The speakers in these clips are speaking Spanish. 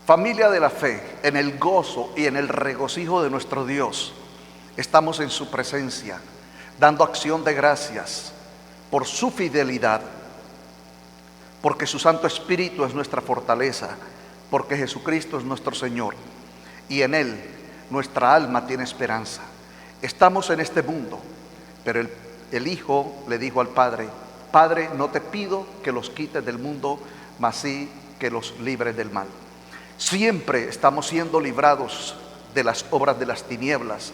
Familia de la fe, en el gozo y en el regocijo de nuestro Dios, estamos en su presencia, dando acción de gracias por su fidelidad, porque su Santo Espíritu es nuestra fortaleza, porque Jesucristo es nuestro Señor y en Él nuestra alma tiene esperanza. Estamos en este mundo, pero el Hijo le dijo al Padre: Padre, no te pido que los quites del mundo, mas sí que los libres del mal. Siempre estamos siendo librados de las obras de las tinieblas,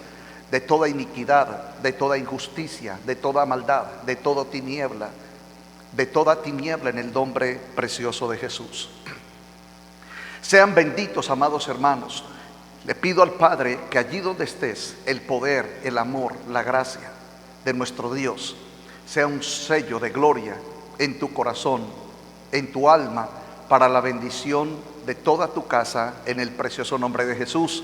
de toda iniquidad, de toda injusticia, de toda maldad, de toda tiniebla en el nombre precioso de Jesús. Sean benditos, amados hermanos. Le pido al Padre que allí donde estés, el poder, el amor, la gracia de nuestro Dios sea un sello de gloria en tu corazón, en tu alma, para la bendición de toda tu casa, en el precioso nombre de Jesús.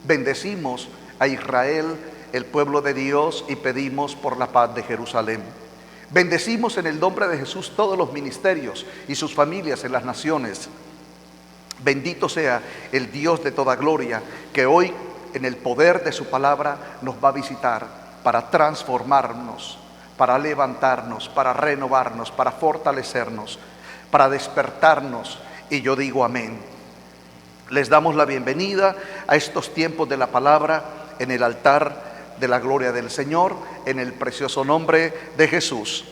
Bendecimos a Israel, el pueblo de Dios, y pedimos por la paz de Jerusalén. Bendecimos en el nombre de Jesús todos los ministerios y sus familias en las naciones. Bendito sea el Dios de toda gloria, que hoy en el poder de su palabra nos va a visitar para transformarnos, para levantarnos, para renovarnos, para fortalecernos, para despertarnos. Y yo digo amén. Les damos la bienvenida a estos tiempos de la palabra en el altar de la gloria del Señor, en el precioso nombre de Jesús.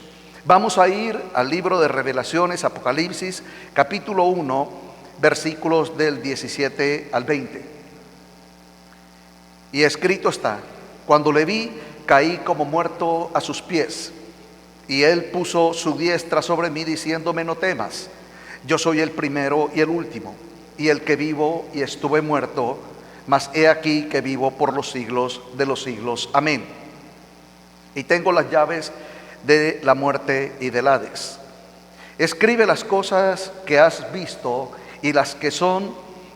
Vamos a ir al libro de Revelaciones, Apocalipsis, capítulo 1, versículos del 17 al 20. Y escrito está: cuando le vi, caí como muerto a sus pies, y él puso su diestra sobre mí, diciéndome: no temas, yo soy el primero y el último, y el que vivo y estuve muerto, mas he aquí que vivo por los siglos de los siglos. Amén. Y tengo las llaves de la muerte y del Hades. Escribe las cosas que has visto, y las que son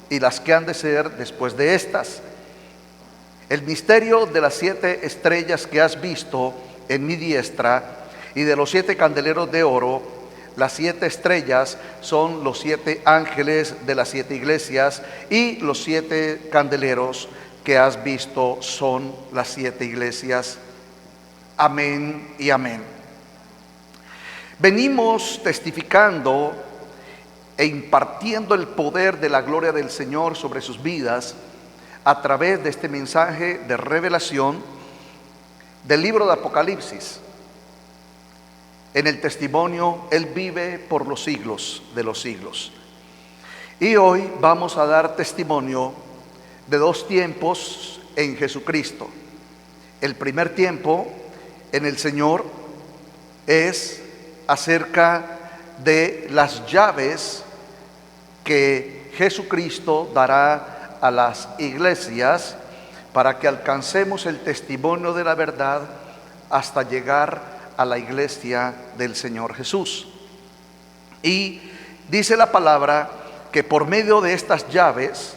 y las que han de ser después de estas. El misterio de las 7 estrellas que has visto en mi diestra, y de los 7 candeleros de oro. Las 7 estrellas son los 7 ángeles de las 7 iglesias, y los 7 candeleros que has visto son las 7 iglesias. Amén y amén. Venimos testificando e impartiendo el poder de la gloria del Señor sobre sus vidas a través de este mensaje de revelación del libro de Apocalipsis. En el testimonio, Él vive por los siglos de los siglos. Y hoy vamos a dar testimonio de 2 tiempos en Jesucristo. El primer tiempo en el Señor es acerca de las llaves que Jesucristo dará a las iglesias para que alcancemos el testimonio de la verdad hasta llegar a la iglesia del Señor Jesús. Y dice la palabra que por medio de estas llaves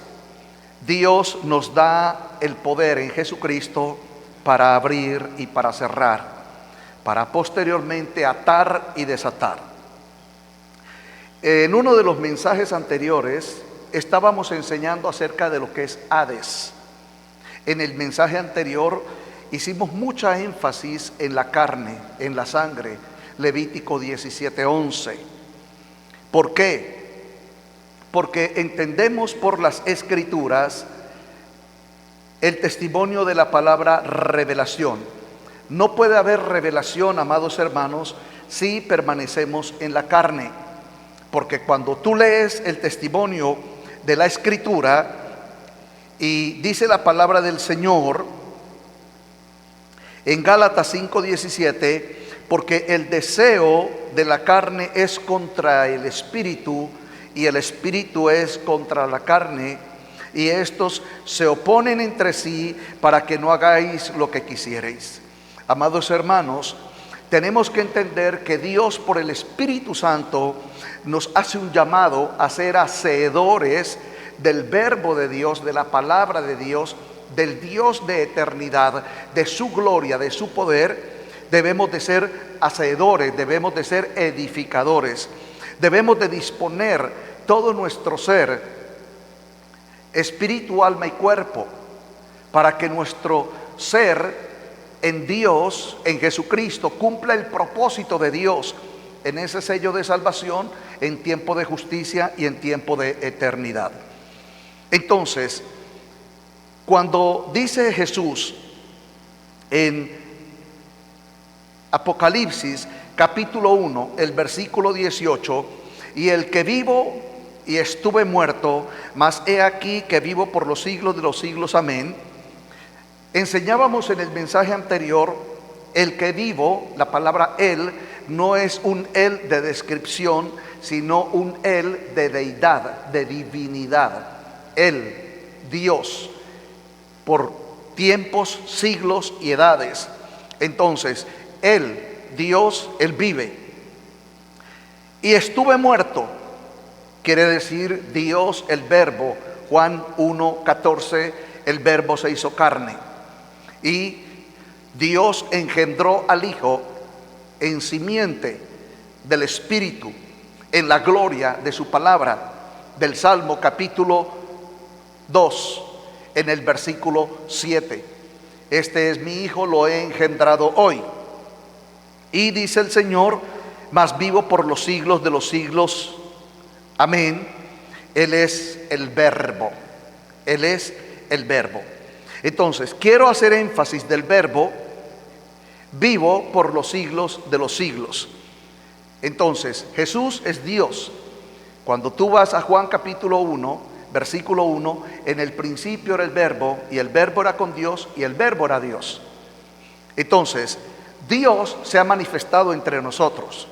Dios nos da el poder en Jesucristo para abrir y para cerrar, para posteriormente atar y desatar. En uno de los mensajes anteriores estábamos enseñando acerca de lo que es Hades. En el mensaje anterior hicimos mucha énfasis en la carne, en la sangre, Levítico 17:11. ¿Por qué? Porque entendemos por las Escrituras el testimonio de la palabra revelación. No puede haber revelación, amados hermanos, si permanecemos en la carne. Porque cuando tú lees el testimonio de la Escritura, y dice la palabra del Señor en Gálatas 5:17, porque el deseo de la carne es contra el espíritu, y el espíritu es contra la carne, y estos se oponen entre sí para que no hagáis lo que quisierais. Amados hermanos, tenemos que entender que Dios, por el Espíritu Santo, nos hace un llamado a ser hacedores del verbo de Dios, de la palabra de Dios, del Dios de eternidad, de su gloria, de su poder. Debemos de ser hacedores, debemos de ser edificadores, debemos de disponer todo nuestro ser espíritu, alma y cuerpo, para que nuestro ser en Dios, en Jesucristo, cumpla el propósito de Dios en ese sello de salvación, en tiempo de justicia y en tiempo de eternidad. Entonces, cuando dice Jesús en Apocalipsis capítulo 1, el versículo 18, y el que vivo y estuve muerto, mas he aquí que vivo por los siglos de los siglos, amén. Enseñábamos en el mensaje anterior, el que vivo, la palabra él, no es un él de descripción, sino un él de deidad, de divinidad. Él, Dios, por tiempos, siglos y edades. Entonces, Él, Dios, Él vive. Y estuve muerto, quiere decir Dios, el Verbo. Juan 1:14, el Verbo se hizo carne. Y Dios engendró al Hijo en simiente del Espíritu, en la gloria de su palabra, del Salmo capítulo 2, en el versículo 7. Este es mi Hijo, lo he engendrado hoy. Y dice el Señor, mas vivo por los siglos de los siglos, amén. Él es el Verbo. Él es el Verbo. Entonces, quiero hacer énfasis del verbo vivo por los siglos de los siglos. Entonces, Jesús es Dios. Cuando tú vas a Juan capítulo 1, versículo 1, en el principio era el verbo, y el verbo era con Dios, y el verbo era Dios. Entonces, Dios se ha manifestado entre nosotros.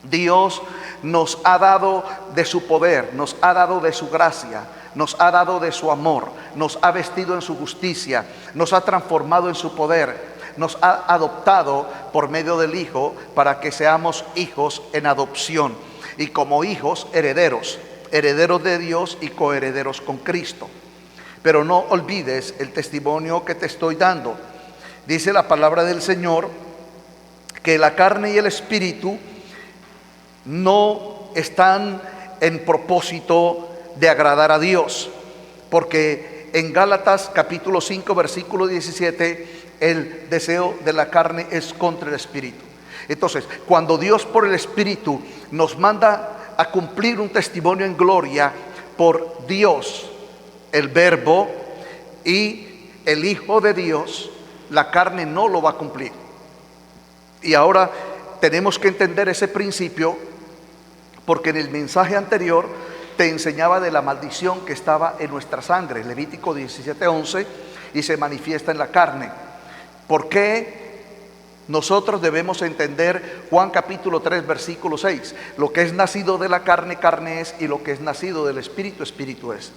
Dios nos ha dado de su poder, nos ha dado de su gracia, nos ha dado de su amor, nos ha vestido en su justicia, nos ha transformado en su poder, nos ha adoptado por medio del Hijo para que seamos hijos en adopción, y como hijos herederos, herederos de Dios y coherederos con Cristo. Pero no olvides el testimonio que te estoy dando. Dice la palabra del Señor que la carne y el espíritu no están en propósito de agradar a Dios, porque en Gálatas capítulo 5 versículo 17 el deseo de la carne es contra el espíritu. Entonces, cuando Dios por el espíritu nos manda a cumplir un testimonio en gloria por Dios, el Verbo y el Hijo de Dios, la carne no lo va a cumplir. Y ahora tenemos que entender ese principio, porque en el mensaje anterior te enseñaba de la maldición que estaba en nuestra sangre, Levítico 17:11, y se manifiesta en la carne. ¿Por qué nosotros debemos entender Juan capítulo 3 versículo 6? Lo que es nacido de la carne, carne es, y lo que es nacido del espíritu, espíritu es.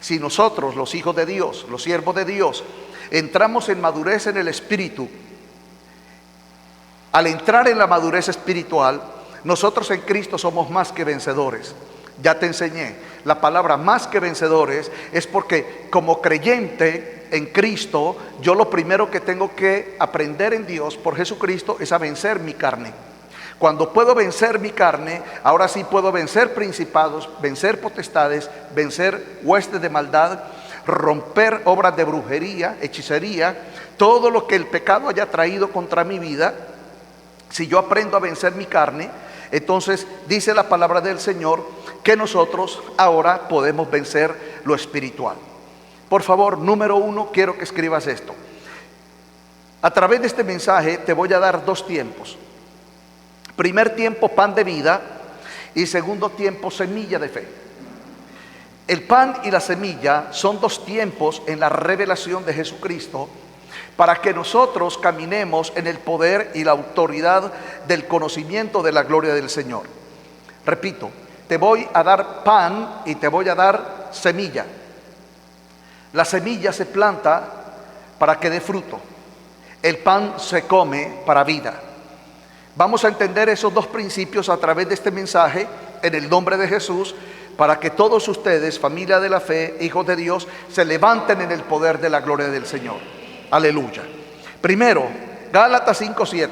Si nosotros, los hijos de Dios, los siervos de Dios, entramos en madurez en el espíritu, al entrar en la madurez espiritual, nosotros en Cristo somos más que vencedores. Ya te enseñé, la palabra más que vencedores es porque como creyente en Cristo, yo lo primero que tengo que aprender en Dios por Jesucristo es a vencer mi carne. Cuando puedo vencer mi carne, ahora sí puedo vencer principados, vencer potestades, vencer huestes de maldad, romper obras de brujería, hechicería, todo lo que el pecado haya traído contra mi vida. Si yo aprendo a vencer mi carne, entonces dice la palabra del Señor que nosotros ahora podemos vencer lo espiritual. Por favor, número 1, quiero que escribas esto. A través de este mensaje te voy a dar 2 tiempos. Primer tiempo, pan de vida, y segundo tiempo, semilla de fe. El pan y la semilla son 2 tiempos en la revelación de Jesucristo, para que nosotros caminemos en el poder y la autoridad del conocimiento de la gloria del Señor. Repito, te voy a dar pan y te voy a dar semilla. La semilla se planta para que dé fruto. El pan se come para vida. Vamos a entender esos 2 principios a través de este mensaje en el nombre de Jesús, para que todos ustedes, familia de la fe, hijos de Dios, se levanten en el poder de la gloria del Señor. Aleluya. Primero, Gálatas 5:7.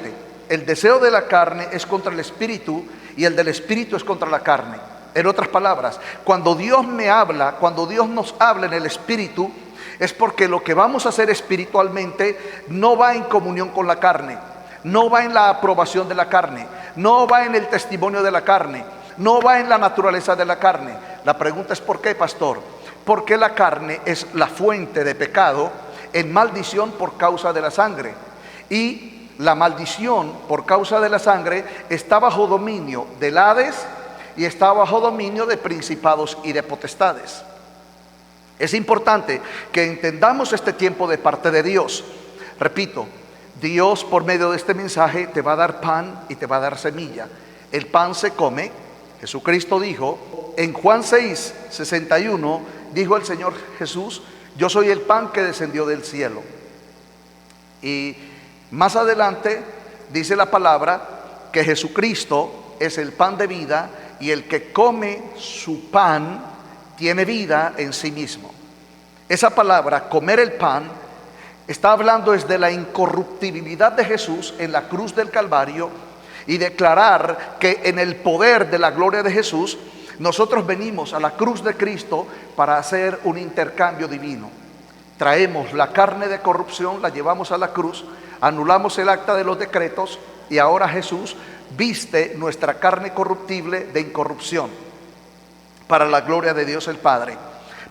El deseo de la carne es contra el espíritu y el del espíritu es contra la carne. En otras palabras, cuando Dios me habla, cuando Dios nos habla en el Espíritu, es porque lo que vamos a hacer espiritualmente no va en comunión con la carne, no va en la aprobación de la carne, no va en el testimonio de la carne, no va en la naturaleza de la carne. La pregunta es ¿por qué, pastor? Porque la carne es la fuente de pecado en maldición por causa de la sangre. Y la maldición por causa de la sangre está bajo dominio del Hades y está bajo dominio de principados y de potestades. Es importante que entendamos este tiempo de parte de Dios. Repito, Dios por medio de este mensaje te va a dar pan y te va a dar semilla. El pan se come. Jesucristo dijo en Juan 6:61, dijo el Señor Jesús: yo soy el pan que descendió del cielo. Y más adelante dice la palabra que Jesucristo es el pan de vida, y el que come su pan tiene vida en sí mismo. Esa palabra, comer el pan, está hablando desde la incorruptibilidad de Jesús en la cruz del Calvario, y declarar que en el poder de la gloria de Jesús nosotros venimos a la cruz de Cristo para hacer un intercambio divino. Traemos la carne de corrupción, la llevamos a la cruz, anulamos el acta de los decretos, y ahora Jesús viste nuestra carne corruptible de incorrupción para la gloria de Dios el Padre.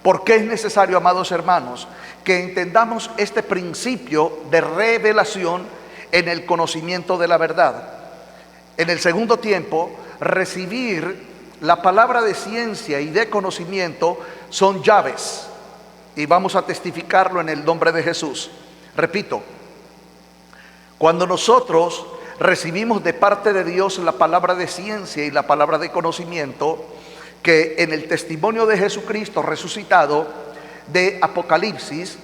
¿Por qué es necesario, amados hermanos, que entendamos este principio de revelación en el conocimiento de la verdad? En el segundo tiempo, recibir la palabra de ciencia y de conocimiento son llaves, y vamos a testificarlo en el nombre de Jesús. Repito, cuando nosotros recibimos de parte de Dios la palabra de ciencia y la palabra de conocimiento, que en el testimonio de Jesucristo resucitado de Apocalipsis,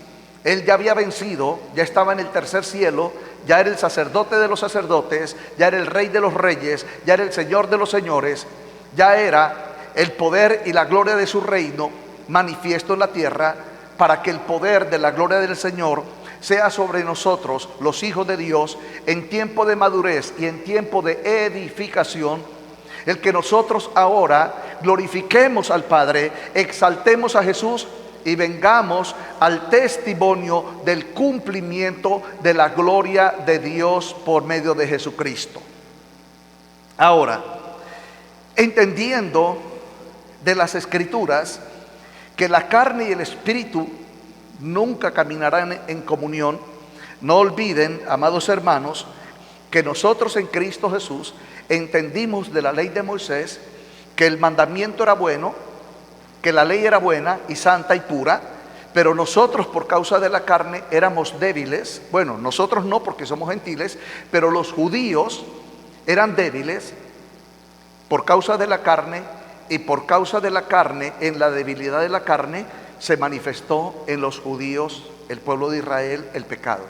Él ya había vencido, ya estaba en el tercer cielo, ya era el sacerdote de los sacerdotes, ya era el rey de los reyes, ya era el señor de los señores, ya era el poder y la gloria de su reino manifiesto en la tierra, para que el poder de la gloria del Señor sea sobre nosotros, los hijos de Dios, en tiempo de madurez y en tiempo de edificación. El que nosotros ahora glorifiquemos al Padre, exaltemos a Jesús y vengamos al testimonio del cumplimiento de la gloria de Dios por medio de Jesucristo. Ahora, entendiendo de las Escrituras que la carne y el espíritu nunca caminarán en comunión, no olviden, amados hermanos, que nosotros en Cristo Jesús entendimos de la ley de Moisés que el mandamiento era bueno, que la ley era buena y santa y pura, pero nosotros por causa de la carne éramos débiles. Bueno, nosotros no, porque somos gentiles, pero los judíos eran débiles por causa de la carne, y por causa de la carne, en la debilidad de la carne, se manifestó en los judíos, el pueblo de Israel, el pecado.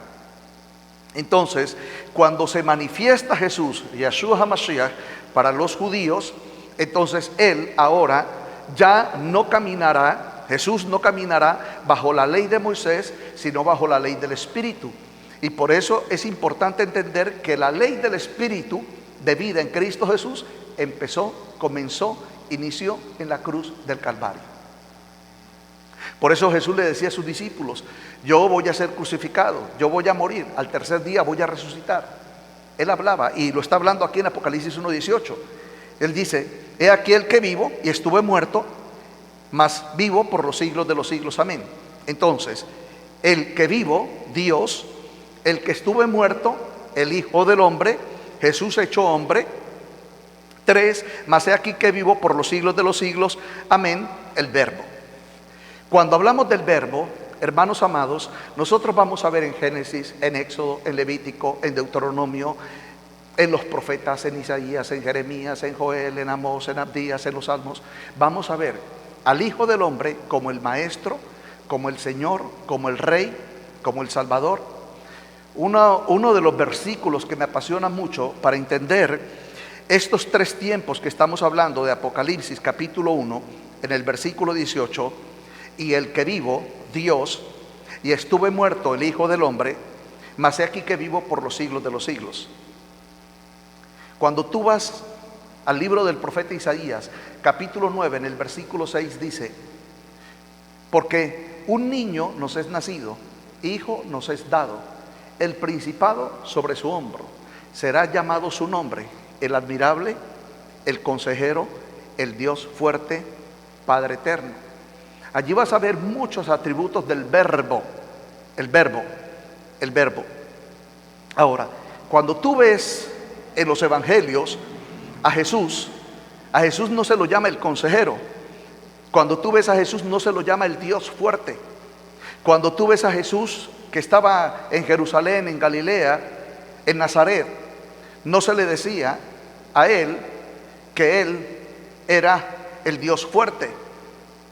Entonces, cuando se manifiesta Jesús, Yeshua HaMashiach, para los judíos, entonces Él ahora ya no caminará, Jesús no caminará bajo la ley de Moisés, sino bajo la ley del Espíritu. Y por eso es importante entender que la ley del Espíritu de vida en Cristo Jesús inició en la cruz del Calvario. Por eso Jesús le decía a sus discípulos: yo voy a ser crucificado, yo voy a morir, al tercer día voy a resucitar. Él hablaba, y lo está hablando aquí en Apocalipsis 1:18. Él dice: he aquí el que vivo y estuve muerto, mas vivo por los siglos de los siglos. Amén. Entonces, el que vivo, Dios; el que estuve muerto, el Hijo del Hombre, Jesús hecho hombre. 3, mas he aquí que vivo por los siglos de los siglos. Amén. El Verbo. Cuando hablamos del Verbo, hermanos amados, nosotros vamos a ver en Génesis, en Éxodo, en Levítico, en Deuteronomio, en los profetas, en Isaías, en Jeremías, en Joel, en Amós, en Abdías, en los Salmos, vamos a ver al Hijo del Hombre como el Maestro, como el Señor, como el Rey, como el Salvador. Uno de los versículos que me apasiona mucho para entender estos 3 tiempos que estamos hablando de Apocalipsis capítulo 1, en el versículo 18, y el que vivo, Dios, y estuve muerto, el Hijo del Hombre, mas he aquí que vivo por los siglos de los siglos. Cuando tú vas al libro del profeta Isaías, capítulo 9, en el versículo 6 dice: porque un niño nos es nacido, hijo nos es dado, el principado sobre su hombro, será llamado su nombre, el admirable, el consejero, el Dios fuerte, Padre eterno. Allí vas a ver muchos atributos del verbo, el verbo. Ahora, cuando tú ves en los evangelios a Jesús no se lo llama el consejero. Cuando tú ves a Jesús no se lo llama el Dios fuerte. Cuando tú ves a Jesús que estaba en Jerusalén, en Galilea, en Nazaret, no se le decía a él que él era el Dios fuerte.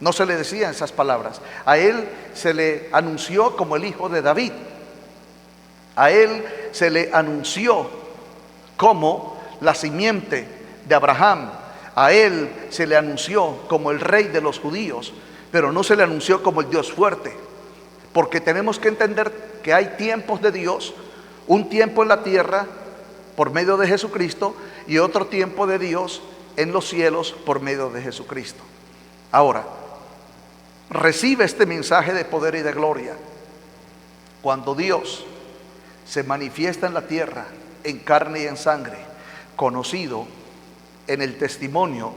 No se le decía esas palabras. A él se le anunció como el hijo de David. A él se le anunció como la simiente de Abraham. A él se le anunció como el rey de los judíos, pero no se le anunció como el Dios fuerte. Porque tenemos que entender que hay tiempos de Dios, un tiempo en la tierra por medio de Jesucristo y otro tiempo de Dios en los cielos por medio de Jesucristo. Ahora, recibe este mensaje de poder y de gloria. Cuando Dios se manifiesta en la tierra, en carne y en sangre, conocido en el testimonio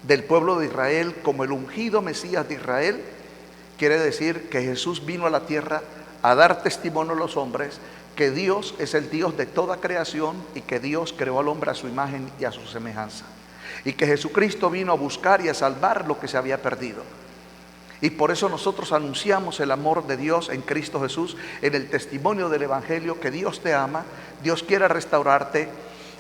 del pueblo de Israel como el ungido Mesías de Israel, quiere decir que Jesús vino a la tierra a dar testimonio a los hombres que Dios es el Dios de toda creación y que Dios creó al hombre a su imagen y a su semejanza, y que Jesucristo vino a buscar y a salvar lo que se había perdido. Y por eso nosotros anunciamos el amor de Dios en Cristo Jesús, en el testimonio del Evangelio, que Dios te ama, Dios quiere restaurarte,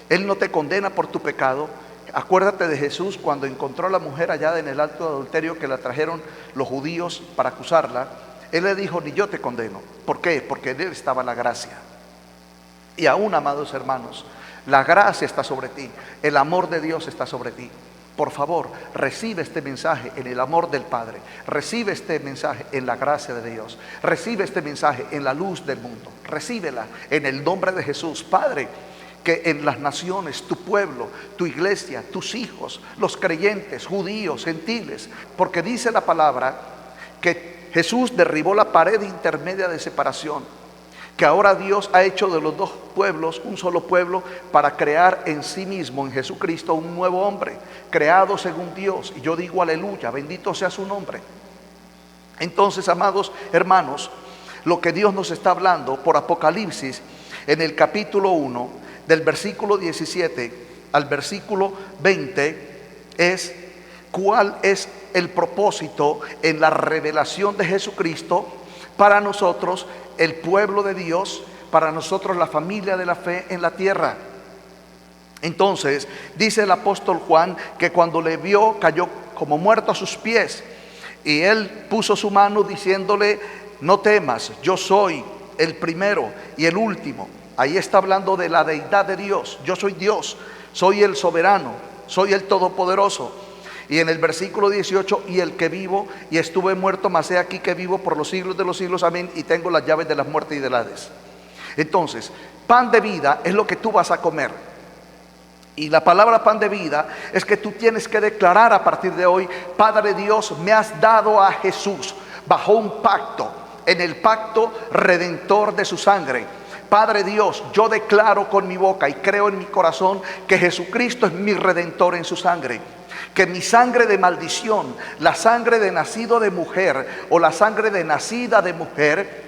Él no te condena por tu pecado. Acuérdate de Jesús cuando encontró a la mujer allá en el acto de adulterio que la trajeron los judíos para acusarla. Él le dijo: ni yo te condeno. ¿Por qué? Porque en Él estaba la gracia. Y aún, amados hermanos, la gracia está sobre ti, el amor de Dios está sobre ti. Por favor, recibe este mensaje en el amor del Padre. Recibe este mensaje en la gracia de Dios. Recibe este mensaje en la luz del mundo. Recíbela en el nombre de Jesús. Padre, que en las naciones, tu pueblo, tu iglesia, tus hijos, los creyentes, judíos, gentiles, porque dice la palabra que Jesús derribó la pared intermedia de separación, que ahora Dios ha hecho de los dos pueblos un solo pueblo para crear en sí mismo, en Jesucristo, un nuevo hombre, creado según Dios. Y yo digo aleluya, bendito sea su nombre. Entonces, amados hermanos, lo que Dios nos está hablando por Apocalipsis, en el capítulo 1, del versículo 17 al versículo 20, es cuál es el propósito en la revelación de Jesucristo para nosotros, el pueblo de Dios, para nosotros la familia de la fe en la tierra. Entonces dice el apóstol Juan que cuando le vio cayó como muerto a sus pies, y él puso su mano diciéndole: no temas, yo soy el primero y el último. Ahí está hablando de la deidad de Dios. Yo soy Dios, soy el soberano, soy el todopoderoso. Y en el versículo 18: y el que vivo y estuve muerto, mas he aquí que vivo por los siglos de los siglos, amén, y tengo las llaves de la muerte y del Hades. Entonces, pan de vida es lo que tú vas a comer. Y la palabra pan de vida es que tú tienes que declarar a partir de hoy: Padre Dios, me has dado a Jesús bajo un pacto, en el pacto redentor de su sangre. Padre Dios, yo declaro con mi boca y creo en mi corazón que Jesucristo es mi redentor en su sangre. Que mi sangre de maldición, la sangre de nacido de mujer o la sangre de nacida de mujer,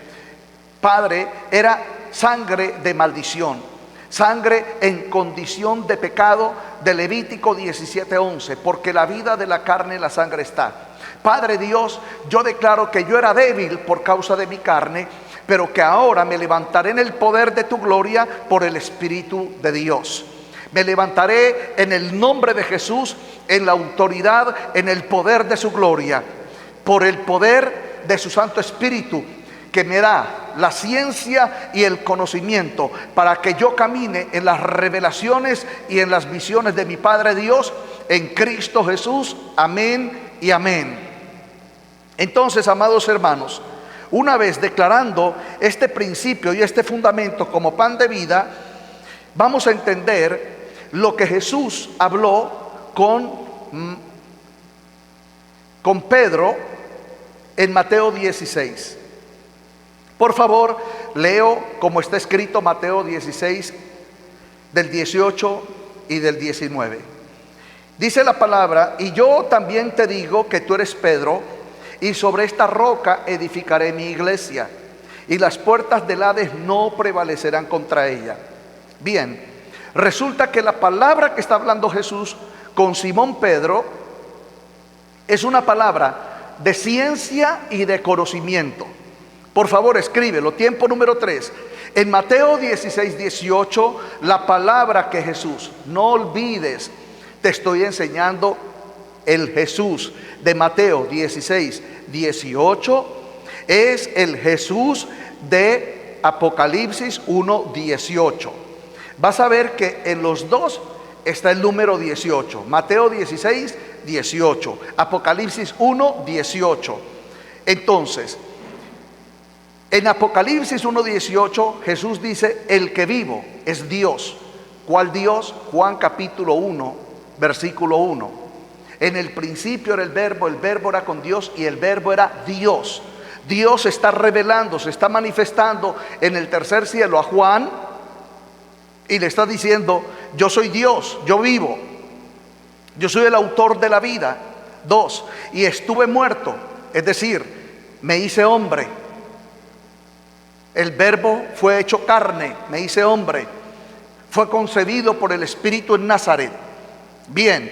Padre, era sangre de maldición, sangre en condición de pecado, de Levítico 17:11, porque la vida de la carne en la sangre está. Padre Dios, yo declaro que yo era débil por causa de mi carne, pero que ahora me levantaré en el poder de tu gloria por el Espíritu de Dios. Me levantaré en el nombre de Jesús, en la autoridad, en el poder de su gloria, por el poder de su Santo Espíritu, que me da la ciencia y el conocimiento para que yo camine en las revelaciones y en las visiones de mi Padre Dios en Cristo Jesús. Amén y amén. Entonces, amados hermanos, una vez declarando este principio y este fundamento como pan de vida, vamos a entender lo que Jesús habló con Pedro en Mateo 16. Por favor, leo como está escrito Mateo 16, del 18 y del 19. Dice la palabra: y yo también te digo que tú eres Pedro, y sobre esta roca edificaré mi iglesia, y las puertas del Hades no prevalecerán contra ella. Bien, resulta que la palabra que está hablando Jesús con Simón Pedro es una palabra de ciencia y de conocimiento. Por favor, escríbelo. Tiempo número 3. En Mateo 16, 18, la palabra que Jesús, no olvides, te estoy enseñando el Jesús de Mateo 16, 18, es el Jesús de Apocalipsis 1, 18. Vas a ver que en los dos está el número 18. Mateo 16, 18. Apocalipsis 1, 18. Entonces, en Apocalipsis 1:18 Jesús dice: el que vivo es Dios. ¿Cuál Dios? Juan capítulo 1, versículo 1. En el principio era el verbo era con Dios y el verbo era Dios. Dios se está revelando, se está manifestando en el tercer cielo a Juan y le está diciendo: yo soy Dios, yo vivo, yo soy el autor de la vida. 2, y estuve muerto, es decir, me hice hombre. El verbo fue hecho carne, me hice hombre, fue concebido por el Espíritu en Nazaret. Bien,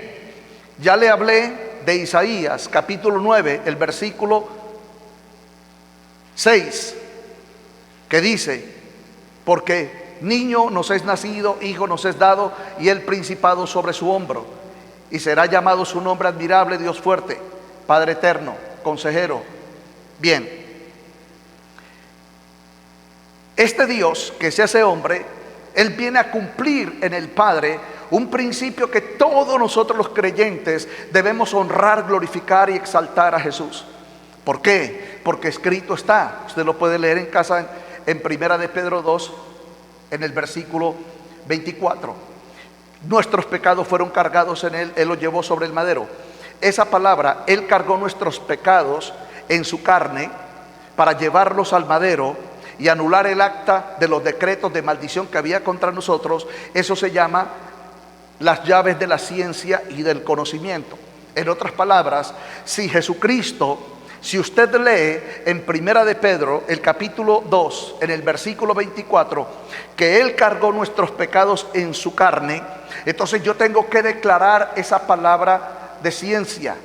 ya le hablé de Isaías capítulo 9, el versículo 6, que dice: porque niño nos es nacido, hijo nos es dado, y el principado sobre su hombro, y será llamado su nombre admirable, Dios fuerte, Padre eterno, consejero. Bien, este Dios que se hace hombre, Él viene a cumplir en el Padre un principio que todos nosotros los creyentes debemos honrar, glorificar y exaltar a Jesús. ¿Por qué? Porque escrito está, usted lo puede leer en casa en Primera de Pedro 2, en el versículo 24. Nuestros pecados fueron cargados en Él, Él los llevó sobre el madero. Esa palabra, Él cargó nuestros pecados en su carne para llevarlos al madero y anular el acta de los decretos de maldición que había contra nosotros. Eso se llama las llaves de la ciencia y del conocimiento. En otras palabras, si Jesucristo, si usted lee en Primera de Pedro, el capítulo 2, en el versículo 24, que Él cargó nuestros pecados en su carne, entonces yo tengo que declarar esa palabra de ciencia.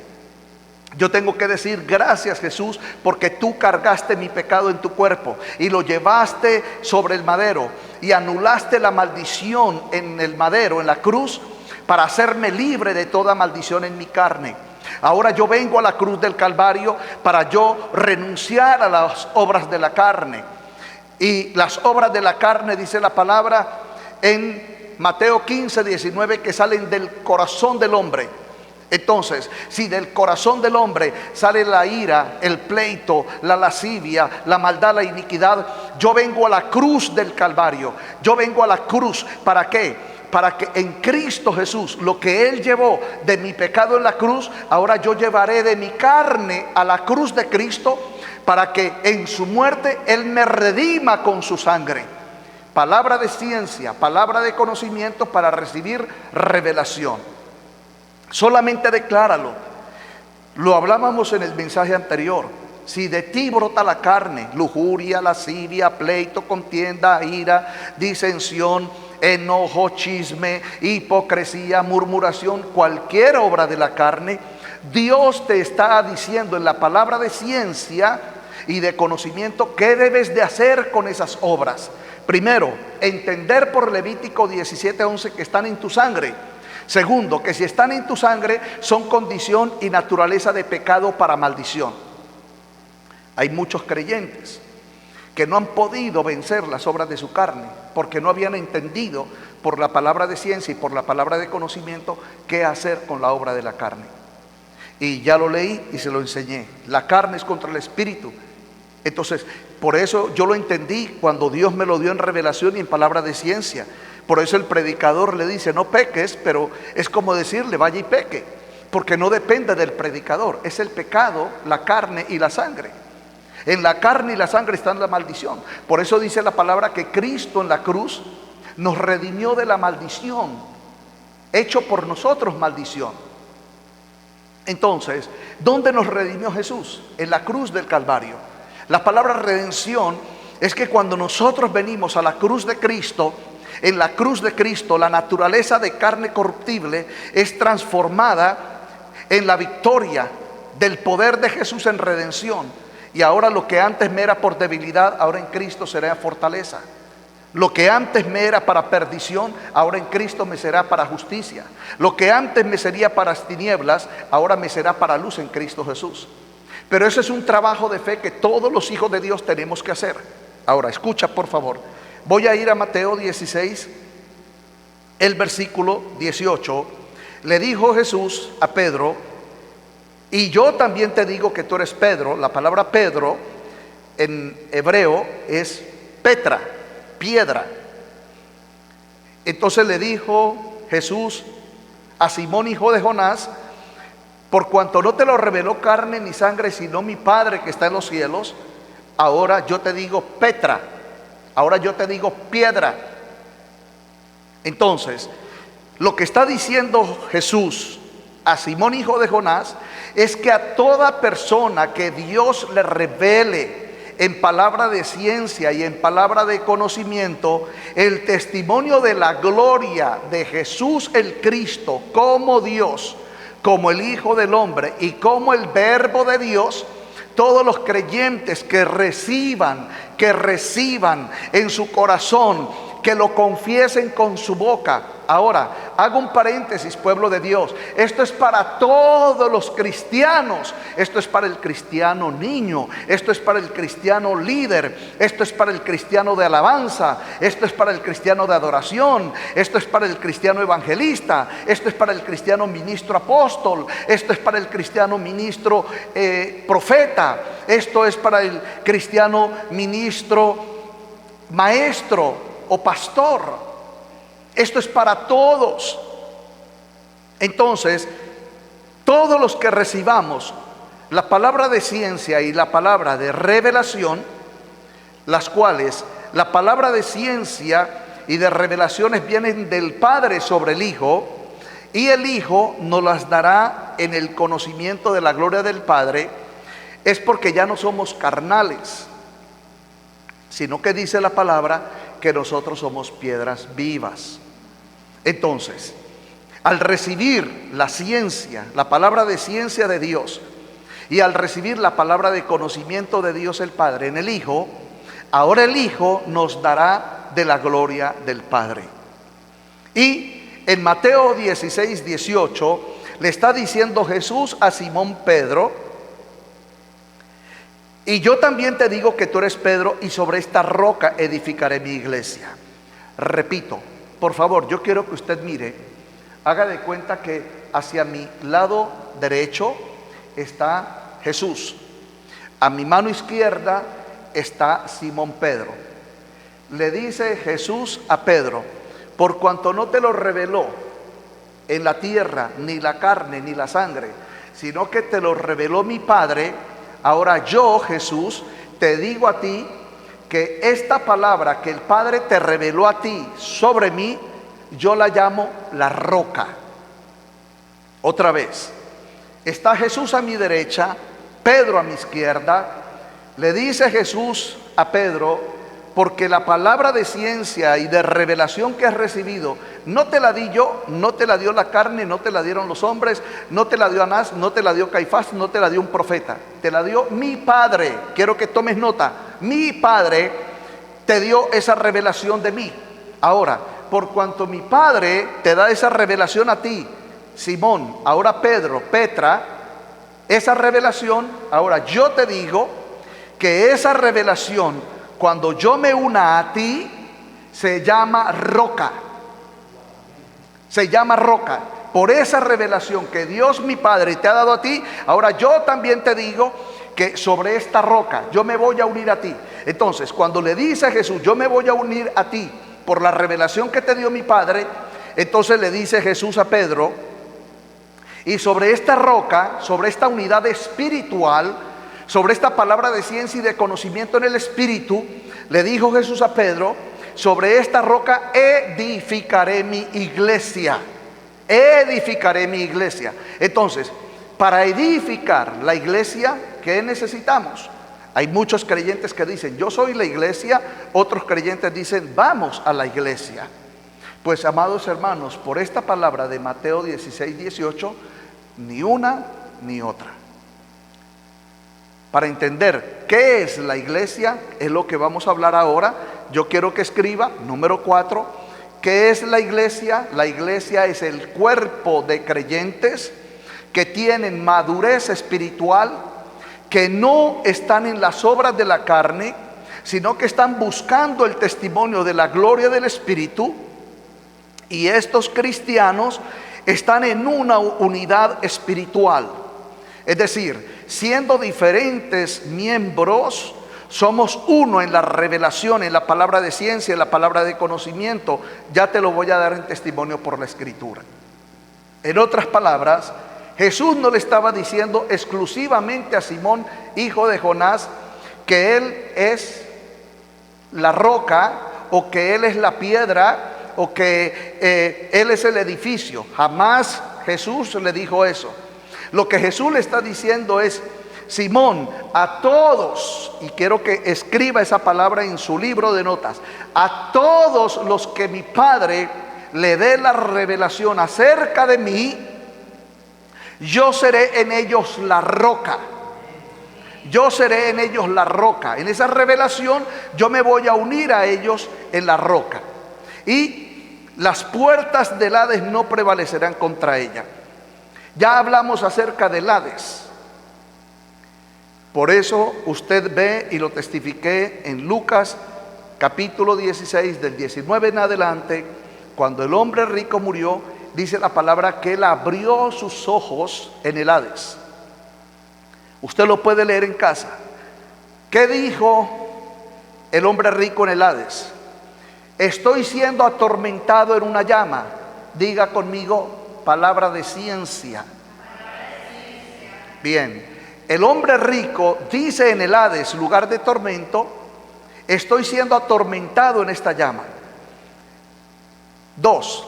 Yo tengo que decir: gracias, Jesús, porque tú cargaste mi pecado en tu cuerpo y lo llevaste sobre el madero y anulaste la maldición en el madero, en la cruz, para hacerme libre de toda maldición en mi carne. Ahora yo vengo a la cruz del Calvario para yo renunciar a las obras de la carne. Y las obras de la carne, dice la palabra en Mateo 15, 19, que salen del corazón del hombre. Entonces, si del corazón del hombre sale la ira, el pleito, la lascivia, la maldad, la iniquidad, yo vengo a la cruz del Calvario. Yo vengo a la cruz, ¿para qué? Para que en Cristo Jesús, lo que Él llevó de mi pecado en la cruz, ahora yo llevaré de mi carne a la cruz de Cristo, para que en su muerte Él me redima con su sangre. Palabra de ciencia, palabra de conocimiento para recibir revelación. Solamente decláralo. Lo hablábamos en el mensaje anterior. Si de ti brota la carne, lujuria, lascivia, pleito, contienda, ira, disensión, enojo, chisme, hipocresía, murmuración, cualquier obra de la carne, Dios te está diciendo en la palabra de ciencia y de conocimiento qué debes de hacer con esas obras. Primero, entender por Levítico 17:11 que están en tu sangre. Segundo, que si están en tu sangre son condición y naturaleza de pecado para maldición. Hay muchos creyentes que no han podido vencer las obras de su carne porque no habían entendido por la palabra de ciencia y por la palabra de conocimiento qué hacer con la obra de la carne. Y ya lo leí y se lo enseñé. La carne es contra el espíritu. Entonces, por eso yo lo entendí cuando Dios me lo dio en revelación y en palabra de ciencia. Por eso el predicador le dice, no peques, pero es como decirle, vaya y peque, porque no depende del predicador, es el pecado, la carne y la sangre. En la carne y la sangre está la maldición. Por eso dice la palabra que Cristo en la cruz nos redimió de la maldición, hecho por nosotros maldición. Entonces, ¿dónde nos redimió Jesús? En la cruz del Calvario. La palabra redención es que cuando nosotros venimos a la cruz de Cristo, en la cruz de Cristo la naturaleza de carne corruptible es transformada en la victoria del poder de Jesús en redención. Y ahora lo que antes me era por debilidad, ahora en Cristo será fortaleza. Lo que antes me era para perdición, ahora en Cristo me será para justicia. Lo que antes me sería para tinieblas, ahora me será para luz en Cristo Jesús. Pero ese es un trabajo de fe que todos los hijos de Dios tenemos que hacer. Ahora, escucha por favor. Voy a ir a Mateo 16, el versículo 18. Le dijo Jesús a Pedro, y yo también te digo que tú eres Pedro. La palabra Pedro en hebreo es Petra, piedra. Entonces le dijo Jesús a Simón, hijo de Jonás, por cuanto no te lo reveló carne ni sangre, sino mi Padre que está en los cielos, ahora yo te digo Petra, ahora yo te digo piedra. Entonces, lo que está diciendo Jesús a Simón, hijo de Jonás, es que a toda persona que Dios le revele en palabra de ciencia y en palabra de conocimiento el testimonio de la gloria de Jesús el Cristo como Dios, como el Hijo del Hombre y como el Verbo de Dios, todos los creyentes que reciban en su corazón, que lo confiesen con su boca. Ahora, hago un paréntesis, pueblo de Dios. Esto es para todos los cristianos. Esto es para el cristiano niño. Esto es para el cristiano líder. Esto es para el cristiano de alabanza. Esto es para el cristiano de adoración. Esto es para el cristiano evangelista. Esto es para el cristiano ministro apóstol. Esto es para el cristiano ministro profeta. Esto es para el cristiano ministro maestro o pastor. Esto es para todos. Entonces, todos los que recibamos la palabra de ciencia y la palabra de revelación, las cuales la palabra de ciencia y de revelaciones vienen del Padre sobre el Hijo, y el Hijo nos las dará en el conocimiento de la gloria del Padre, es porque ya no somos carnales, sino que dice la palabra que nosotros somos piedras vivas. Entonces, al recibir la ciencia, la palabra de ciencia de Dios, y al recibir la palabra de conocimiento de Dios el Padre en el Hijo, ahora el Hijo nos dará de la gloria del Padre. Y en Mateo 16, 18 le está diciendo Jesús a Simón Pedro, y yo también te digo que tú eres Pedro, y sobre esta roca edificaré mi iglesia. Repito, por favor, yo quiero que usted mire, haga de cuenta que hacia mi lado derecho está Jesús, a mi mano izquierda está Simón Pedro. Le dice Jesús a Pedro, por cuanto no te lo reveló en la tierra, ni la carne, ni la sangre, sino que te lo reveló mi Padre, ahora yo, Jesús, te digo a ti que esta palabra que el Padre te reveló a ti sobre mí, yo la llamo la roca. Otra vez, está Jesús a mi derecha, Pedro a mi izquierda. Le dice Jesús a Pedro, porque la palabra de ciencia y de revelación que has recibido, no te la di yo, no te la dio la carne, no te la dieron los hombres, no te la dio Anás, no te la dio Caifás, no te la dio un profeta, te la dio mi Padre. Quiero que tomes nota, mi Padre te dio esa revelación de mí. Ahora, por cuanto mi Padre te da esa revelación a ti, Simón, ahora Pedro, Petra, esa revelación, ahora yo te digo que esa revelación, cuando yo me una a ti, se llama roca. Se llama roca. Por esa revelación que Dios mi Padre te ha dado a ti, ahora yo también te digo que sobre esta roca yo me voy a unir a ti. Entonces, cuando le dice a Jesús, yo me voy a unir a ti, por la revelación que te dio mi Padre. Entonces le dice Jesús a Pedro, y sobre esta roca, sobre esta unidad espiritual, sobre esta palabra de ciencia y de conocimiento en el Espíritu, le dijo Jesús a Pedro, sobre esta roca edificaré mi iglesia. Edificaré mi iglesia. Entonces, para edificar la iglesia, ¿qué necesitamos? Hay muchos creyentes que dicen, yo soy la iglesia. Otros creyentes dicen, vamos a la iglesia. Pues, amados hermanos, por esta palabra de Mateo 16:18, ni una ni otra. Para entender qué es la iglesia, es lo que vamos a hablar ahora. Yo quiero que escriba, número 4, ¿qué es la iglesia? La iglesia es el cuerpo de creyentes que tienen madurez espiritual, que no están en las obras de la carne, sino que están buscando el testimonio de la gloria del Espíritu. Y estos cristianos están en una unidad espiritual. Es decir, siendo diferentes miembros, somos uno en la revelación, en la palabra de ciencia, en la palabra de conocimiento. Ya te lo voy a dar en testimonio por la Escritura. En otras palabras, Jesús no le estaba diciendo exclusivamente a Simón, hijo de Jonás, que él es la roca, o que él es la piedra, o que él es el edificio. Jamás Jesús le dijo eso. Lo que Jesús le está diciendo es, Simón, a todos, y quiero que escriba esa palabra en su libro de notas, a todos los que mi Padre le dé la revelación acerca de mí, yo seré en ellos la roca. Yo seré en ellos la roca. En esa revelación yo me voy a unir a ellos en la roca. Y las puertas del Hades no prevalecerán contra ella. Ya hablamos acerca del Hades. Por eso usted ve, y lo testifiqué en Lucas capítulo 16, del 19 en adelante, cuando el hombre rico murió, dice la palabra que él abrió sus ojos en el Hades. Usted lo puede leer en casa. ¿Qué dijo el hombre rico en el Hades? Estoy siendo atormentado en una llama. Diga conmigo, palabra de ciencia. Bien, el hombre rico dice en el Hades, lugar de tormento, estoy siendo atormentado en esta llama. 2.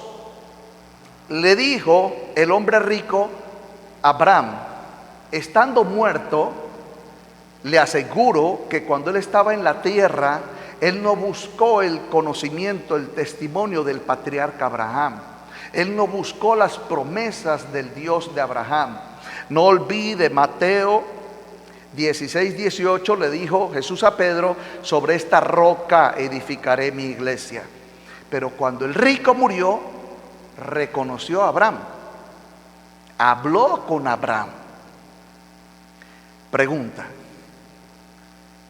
Le dijo el hombre rico a Abraham, estando muerto, le aseguro que cuando él estaba en la tierra, él no buscó el conocimiento, el testimonio del patriarca Abraham. Él no buscó las promesas del Dios de Abraham. No olvide, Mateo 16:18 le dijo Jesús a Pedro, sobre esta roca edificaré mi iglesia. Pero cuando el rico murió, reconoció a Abraham. Habló con Abraham. Pregunta,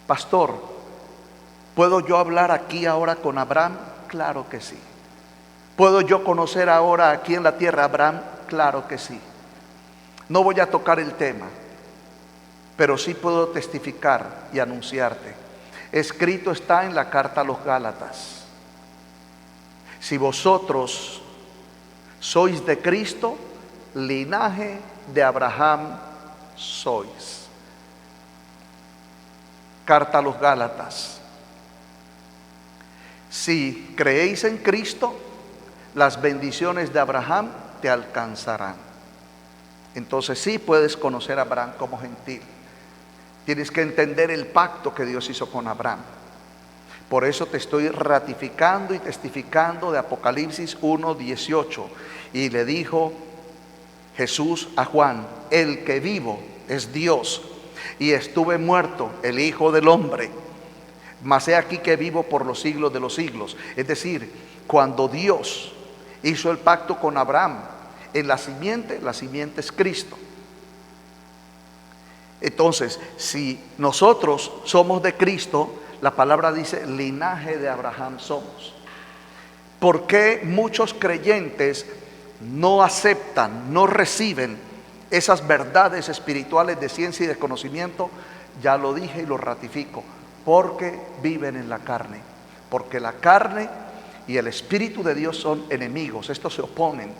pastor, ¿puedo yo hablar aquí ahora con Abraham? Claro que sí. ¿Puedo yo conocer ahora aquí en la tierra a Abraham? Claro que sí. No voy a tocar el tema, pero sí puedo testificar y anunciarte. Escrito está en la carta a los Gálatas: si vosotros sois de Cristo, linaje de Abraham sois. Carta a los Gálatas. Si creéis en Cristo, las bendiciones de Abraham te alcanzarán. Entonces sí puedes conocer a Abraham como gentil. Tienes que entender el pacto que Dios hizo con Abraham. Por eso te estoy ratificando y testificando de Apocalipsis 1:18. Y le dijo Jesús a Juan, el que vivo es Dios, y estuve muerto, el Hijo del Hombre, mas he aquí que vivo por los siglos de los siglos. Es decir, cuando Dios hizo el pacto con Abraham, en la simiente es Cristo. Entonces, si nosotros somos de Cristo, la palabra dice, linaje de Abraham somos. ¿Por qué muchos creyentes no aceptan, no reciben esas verdades espirituales de ciencia y de conocimiento? Ya lo dije y lo ratifico, porque viven en la carne. Porque la carne y el Espíritu de Dios son enemigos, estos se oponen.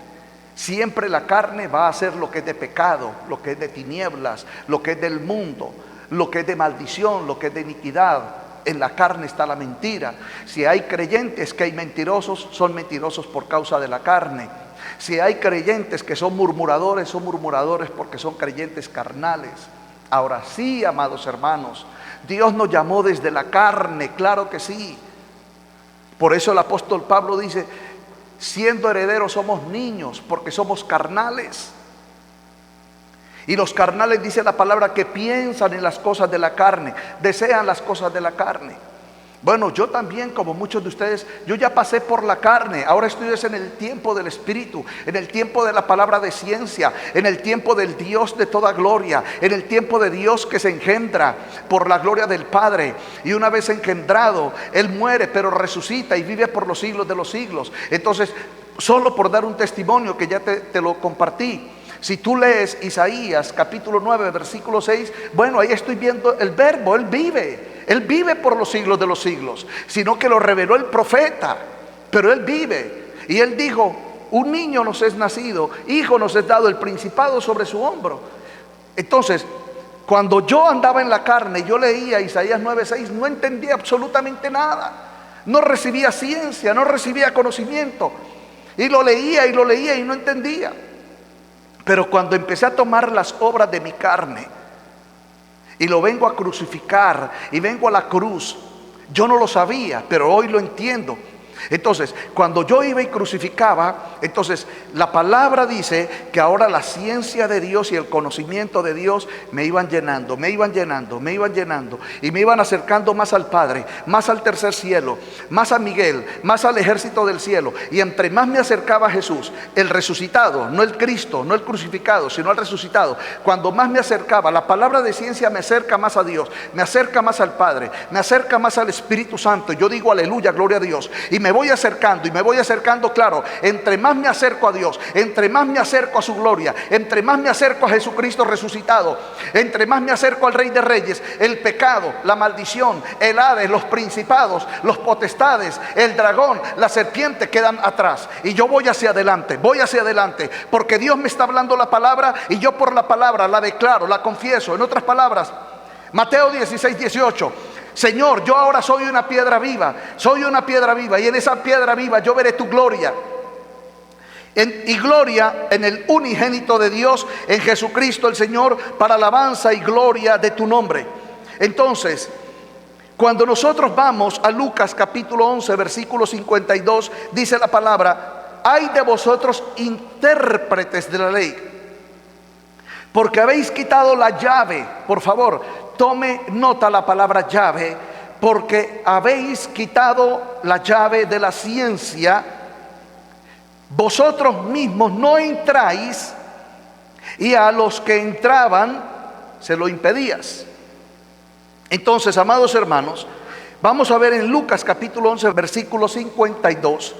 Siempre la carne va a hacer lo que es de pecado, lo que es de tinieblas, lo que es del mundo, lo que es de maldición, lo que es de iniquidad. En la carne está la mentira. Si hay creyentes que hay mentirosos, son mentirosos por causa de la carne. Si hay creyentes que son murmuradores porque son creyentes carnales. Ahora sí, amados hermanos, Dios nos llamó desde la carne, claro que sí. Por eso el apóstol Pablo dice, siendo herederos somos niños, porque somos carnales. Y los carnales, dice la palabra, que piensan en las cosas de la carne, desean las cosas de la carne. Bueno, yo también, como muchos de ustedes, yo ya pasé por la carne. Ahora estoy en el tiempo del Espíritu, en el tiempo de la palabra de ciencia, en el tiempo del Dios de toda gloria, en el tiempo de Dios que se engendra por la gloria del Padre. Y una vez engendrado, Él muere, pero resucita y vive por los siglos de los siglos. Entonces, solo por dar un testimonio que ya te lo compartí. Si tú lees Isaías capítulo 9 versículo 6, bueno, ahí estoy viendo el verbo, Él vive por los siglos de los siglos, sino que lo reveló el profeta, pero Él vive. Y Él dijo, un niño nos es nacido, hijo nos es dado, el principado sobre su hombro. Entonces, cuando yo andaba en la carne, yo leía Isaías 9:6, no entendía absolutamente nada, no recibía ciencia, no recibía conocimiento, y lo leía y no entendía. Pero cuando empecé a tomar las obras de mi carne y lo vengo a crucificar y vengo a la cruz, yo no lo sabía, pero hoy lo entiendo. Entonces, cuando yo iba y crucificaba, entonces la palabra dice que ahora la ciencia de Dios y el conocimiento de Dios me iban llenando, y me iban acercando más al Padre, más al tercer cielo, más a Miguel, más al ejército del cielo. Y entre más me acercaba a Jesús, el resucitado, no el Cristo, no el crucificado, sino el resucitado, cuando más me acercaba, la palabra de ciencia me acerca más a Dios, me acerca más al Padre, me acerca más al Espíritu Santo. Yo digo aleluya, gloria a Dios, y me voy acercando, claro, entre más me acerco a Dios, entre más me acerco a su gloria, entre más me acerco a Jesucristo resucitado, entre más me acerco al Rey de Reyes, el pecado, la maldición, el Hades, los principados, los potestades, el dragón, la serpiente quedan atrás, y yo voy hacia adelante, porque Dios me está hablando la palabra, y yo por la palabra la declaro, la confieso. En otras palabras, Mateo 16:18, Señor, yo ahora soy una piedra viva, y en esa piedra viva yo veré tu gloria. Y gloria en el unigénito de Dios, en Jesucristo el Señor, para alabanza y gloria de tu nombre. Entonces, cuando nosotros vamos a Lucas capítulo 11 versículo 52, dice la palabra, ay de vosotros intérpretes de la ley, porque habéis quitado la llave. Por favor, tome nota la palabra llave, porque habéis quitado la llave de la ciencia. Vosotros mismos no entráis, y a los que entraban se lo impedías. Entonces, amados hermanos, vamos a ver en Lucas capítulo 11 versículo 52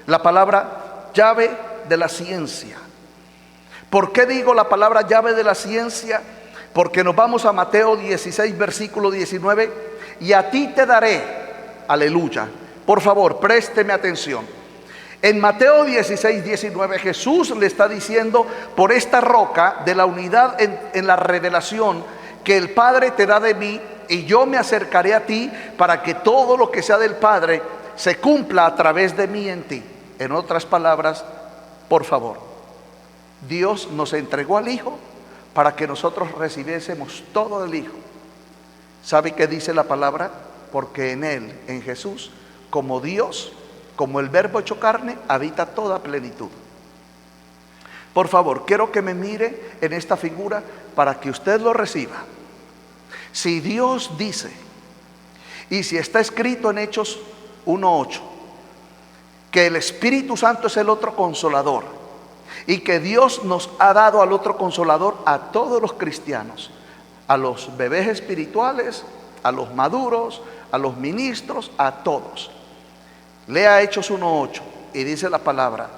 la palabra llave de la ciencia. ¿Por qué digo la palabra llave de la ciencia? Porque nos vamos a Mateo 16 versículo 19, y a ti te daré, aleluya. Por favor, présteme atención. En Mateo 16, 19, Jesús le está diciendo, por esta roca de la unidad en la revelación que el Padre te da de mí, y yo me acercaré a ti para que todo lo que sea del Padre se cumpla a través de mí en ti. En otras palabras, por favor, Dios nos entregó al Hijo para que nosotros recibiésemos todo del Hijo. ¿Sabe qué dice la palabra? Porque en Él, en Jesús, como Dios, como el Verbo hecho carne, habita toda plenitud. Por favor, quiero que me mire en esta figura para que usted lo reciba. Si Dios dice, y si está escrito en Hechos 1:8, que el Espíritu Santo es el otro consolador, y que Dios nos ha dado al otro consolador a todos los cristianos, a los bebés espirituales, a los maduros, a los ministros, a todos. Lea Hechos 1:8 y dice la palabra,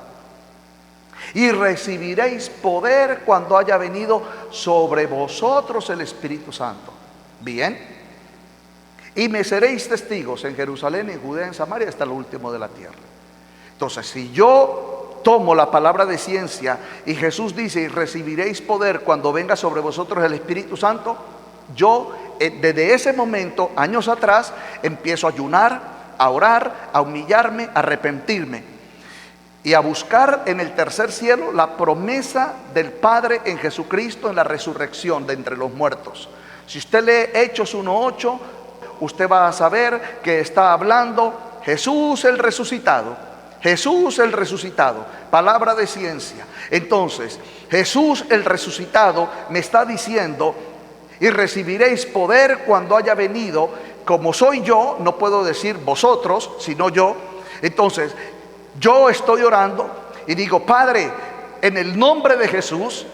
y recibiréis poder cuando haya venido sobre vosotros el Espíritu Santo. Bien, y me seréis testigos en Jerusalén, en Judea, en Samaria, hasta lo último de la tierra. Entonces, si yo tomo la palabra de ciencia y Jesús dice, y recibiréis poder cuando venga sobre vosotros el Espíritu Santo, yo desde ese momento, años atrás, empiezo a ayunar, a orar, a humillarme, a arrepentirme y a buscar en el tercer cielo la promesa del Padre en Jesucristo en la resurrección de entre los muertos. Si usted lee Hechos 1:8, usted va a saber que está hablando Jesús el resucitado. Jesús el resucitado, palabra de ciencia. Entonces, Jesús el resucitado me está diciendo, y recibiréis poder cuando haya venido, como soy yo, no puedo decir vosotros, sino yo. Entonces, yo estoy orando y digo, Padre, en el nombre de Jesús,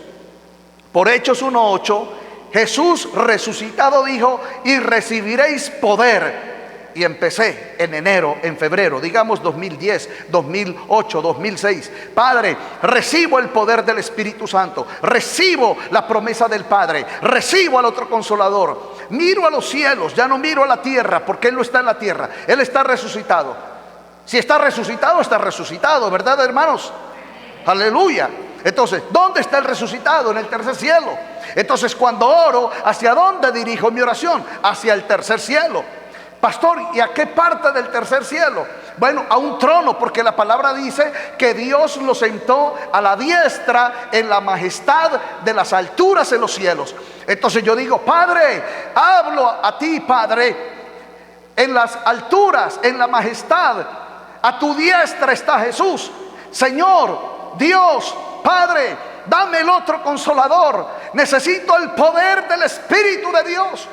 por Hechos 1:8, Jesús resucitado dijo, y recibiréis poder. Y empecé en enero, en febrero, digamos 2010, 2008, 2006. Padre, recibo el poder del Espíritu Santo, recibo la promesa del Padre, recibo al otro Consolador. Miro a los cielos, ya no miro a la tierra, porque Él no está en la tierra, Él está resucitado. Si está resucitado, ¿verdad, hermanos? Aleluya. Entonces, ¿dónde está el resucitado? En el tercer cielo. Entonces, cuando oro, ¿hacia dónde dirijo mi oración? Hacia el tercer cielo. Pastor, ¿y a qué parte del tercer cielo? Bueno, a un trono, porque la palabra dice que Dios lo sentó a la diestra en la majestad de las alturas en los cielos. Entonces yo digo, Padre, hablo a ti, Padre, en las alturas, en la majestad, a tu diestra está Jesús. Señor, Dios, Padre, dame el otro Consolador. Necesito el poder del Espíritu de Dios.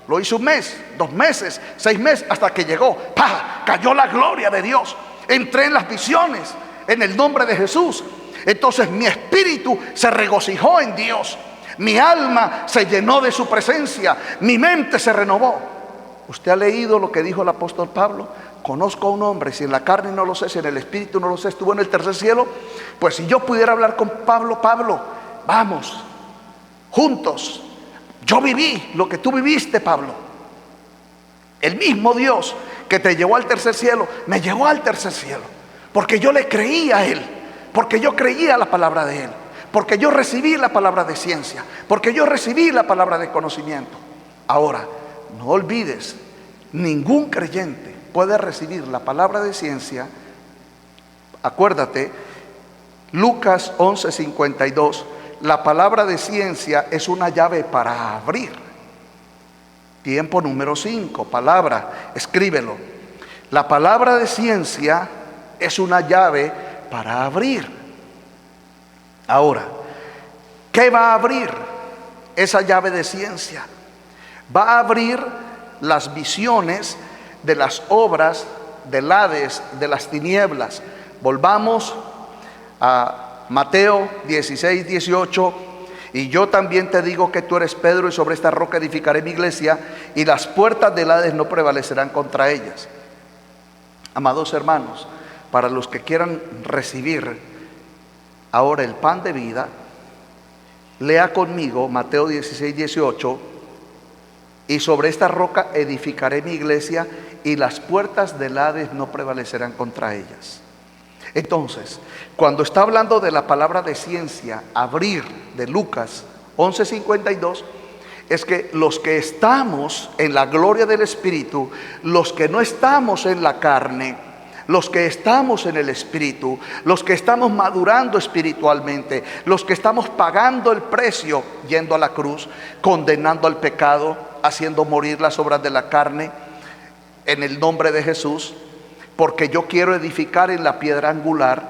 Lo hice 1 mes, 2 meses, 6 meses, hasta que llegó. ¡Pah! Cayó la gloria de Dios. Entré en las visiones en el nombre de Jesús. Entonces mi espíritu se regocijó en Dios. Mi alma se llenó de su presencia. Mi mente se renovó. ¿Usted ha leído lo que dijo el apóstol Pablo? Conozco a un hombre, si en la carne no lo sé, si en el espíritu no lo sé, estuvo en el tercer cielo. Pues si yo pudiera hablar con Pablo, Pablo, vamos, juntos. Yo viví lo que tú viviste, Pablo. El mismo Dios que te llevó al tercer cielo, me llevó al tercer cielo. Porque yo le creía a Él. Porque yo creía la palabra de Él. Porque yo recibí la palabra de ciencia. Porque yo recibí la palabra de conocimiento. Ahora, no olvides, ningún creyente puede recibir la palabra de ciencia. Acuérdate, Lucas 11:52. La palabra de ciencia es una llave para abrir. Tiempo número 5, palabra, escríbelo. La palabra de ciencia es una llave para abrir. Ahora, ¿qué va a abrir esa llave de ciencia? Va a abrir las visiones de las obras del Hades, de las tinieblas. Volvamos a Mateo 16:18, y yo también te digo que tú eres Pedro, y sobre esta roca edificaré mi iglesia, y las puertas del Hades no prevalecerán contra ellas. Amados hermanos, para los que quieran recibir ahora el pan de vida, lea conmigo Mateo 16:18, y sobre esta roca edificaré mi iglesia, y las puertas del Hades no prevalecerán contra ellas. Entonces, cuando está hablando de la palabra de ciencia, abrir, de Lucas 11:52, es que los que estamos en la gloria del Espíritu, los que no estamos en la carne, los que estamos en el Espíritu, los que estamos madurando espiritualmente, los que estamos pagando el precio, yendo a la cruz, condenando al pecado, haciendo morir las obras de la carne, en el nombre de Jesús, porque yo quiero edificar en la piedra angular.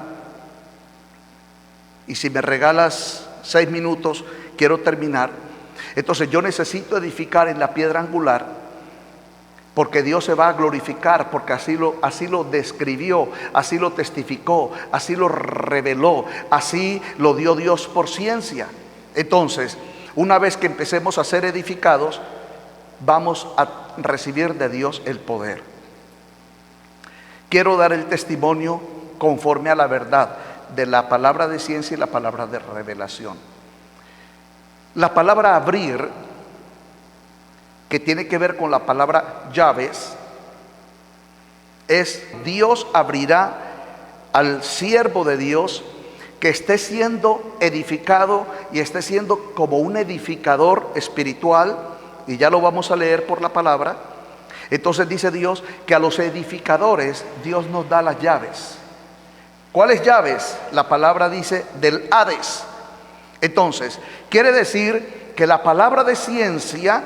Y si me regalas 6 minutos, quiero terminar. Entonces yo necesito edificar en la piedra angular, porque Dios se va a glorificar, porque así lo describió, así lo testificó, así lo reveló, así lo dio Dios por ciencia. Entonces, una vez que empecemos a ser edificados, vamos a recibir de Dios el poder. Quiero dar el testimonio conforme a la verdad de la palabra de ciencia y la palabra de revelación. La palabra abrir, que tiene que ver con la palabra llaves, es Dios abrirá al siervo de Dios que esté siendo edificado y esté siendo como un edificador espiritual, y ya lo vamos a leer por la palabra. Entonces dice Dios que a los edificadores Dios nos da las llaves. ¿Cuáles llaves? La palabra dice del Hades. Entonces, quiere decir que la palabra de ciencia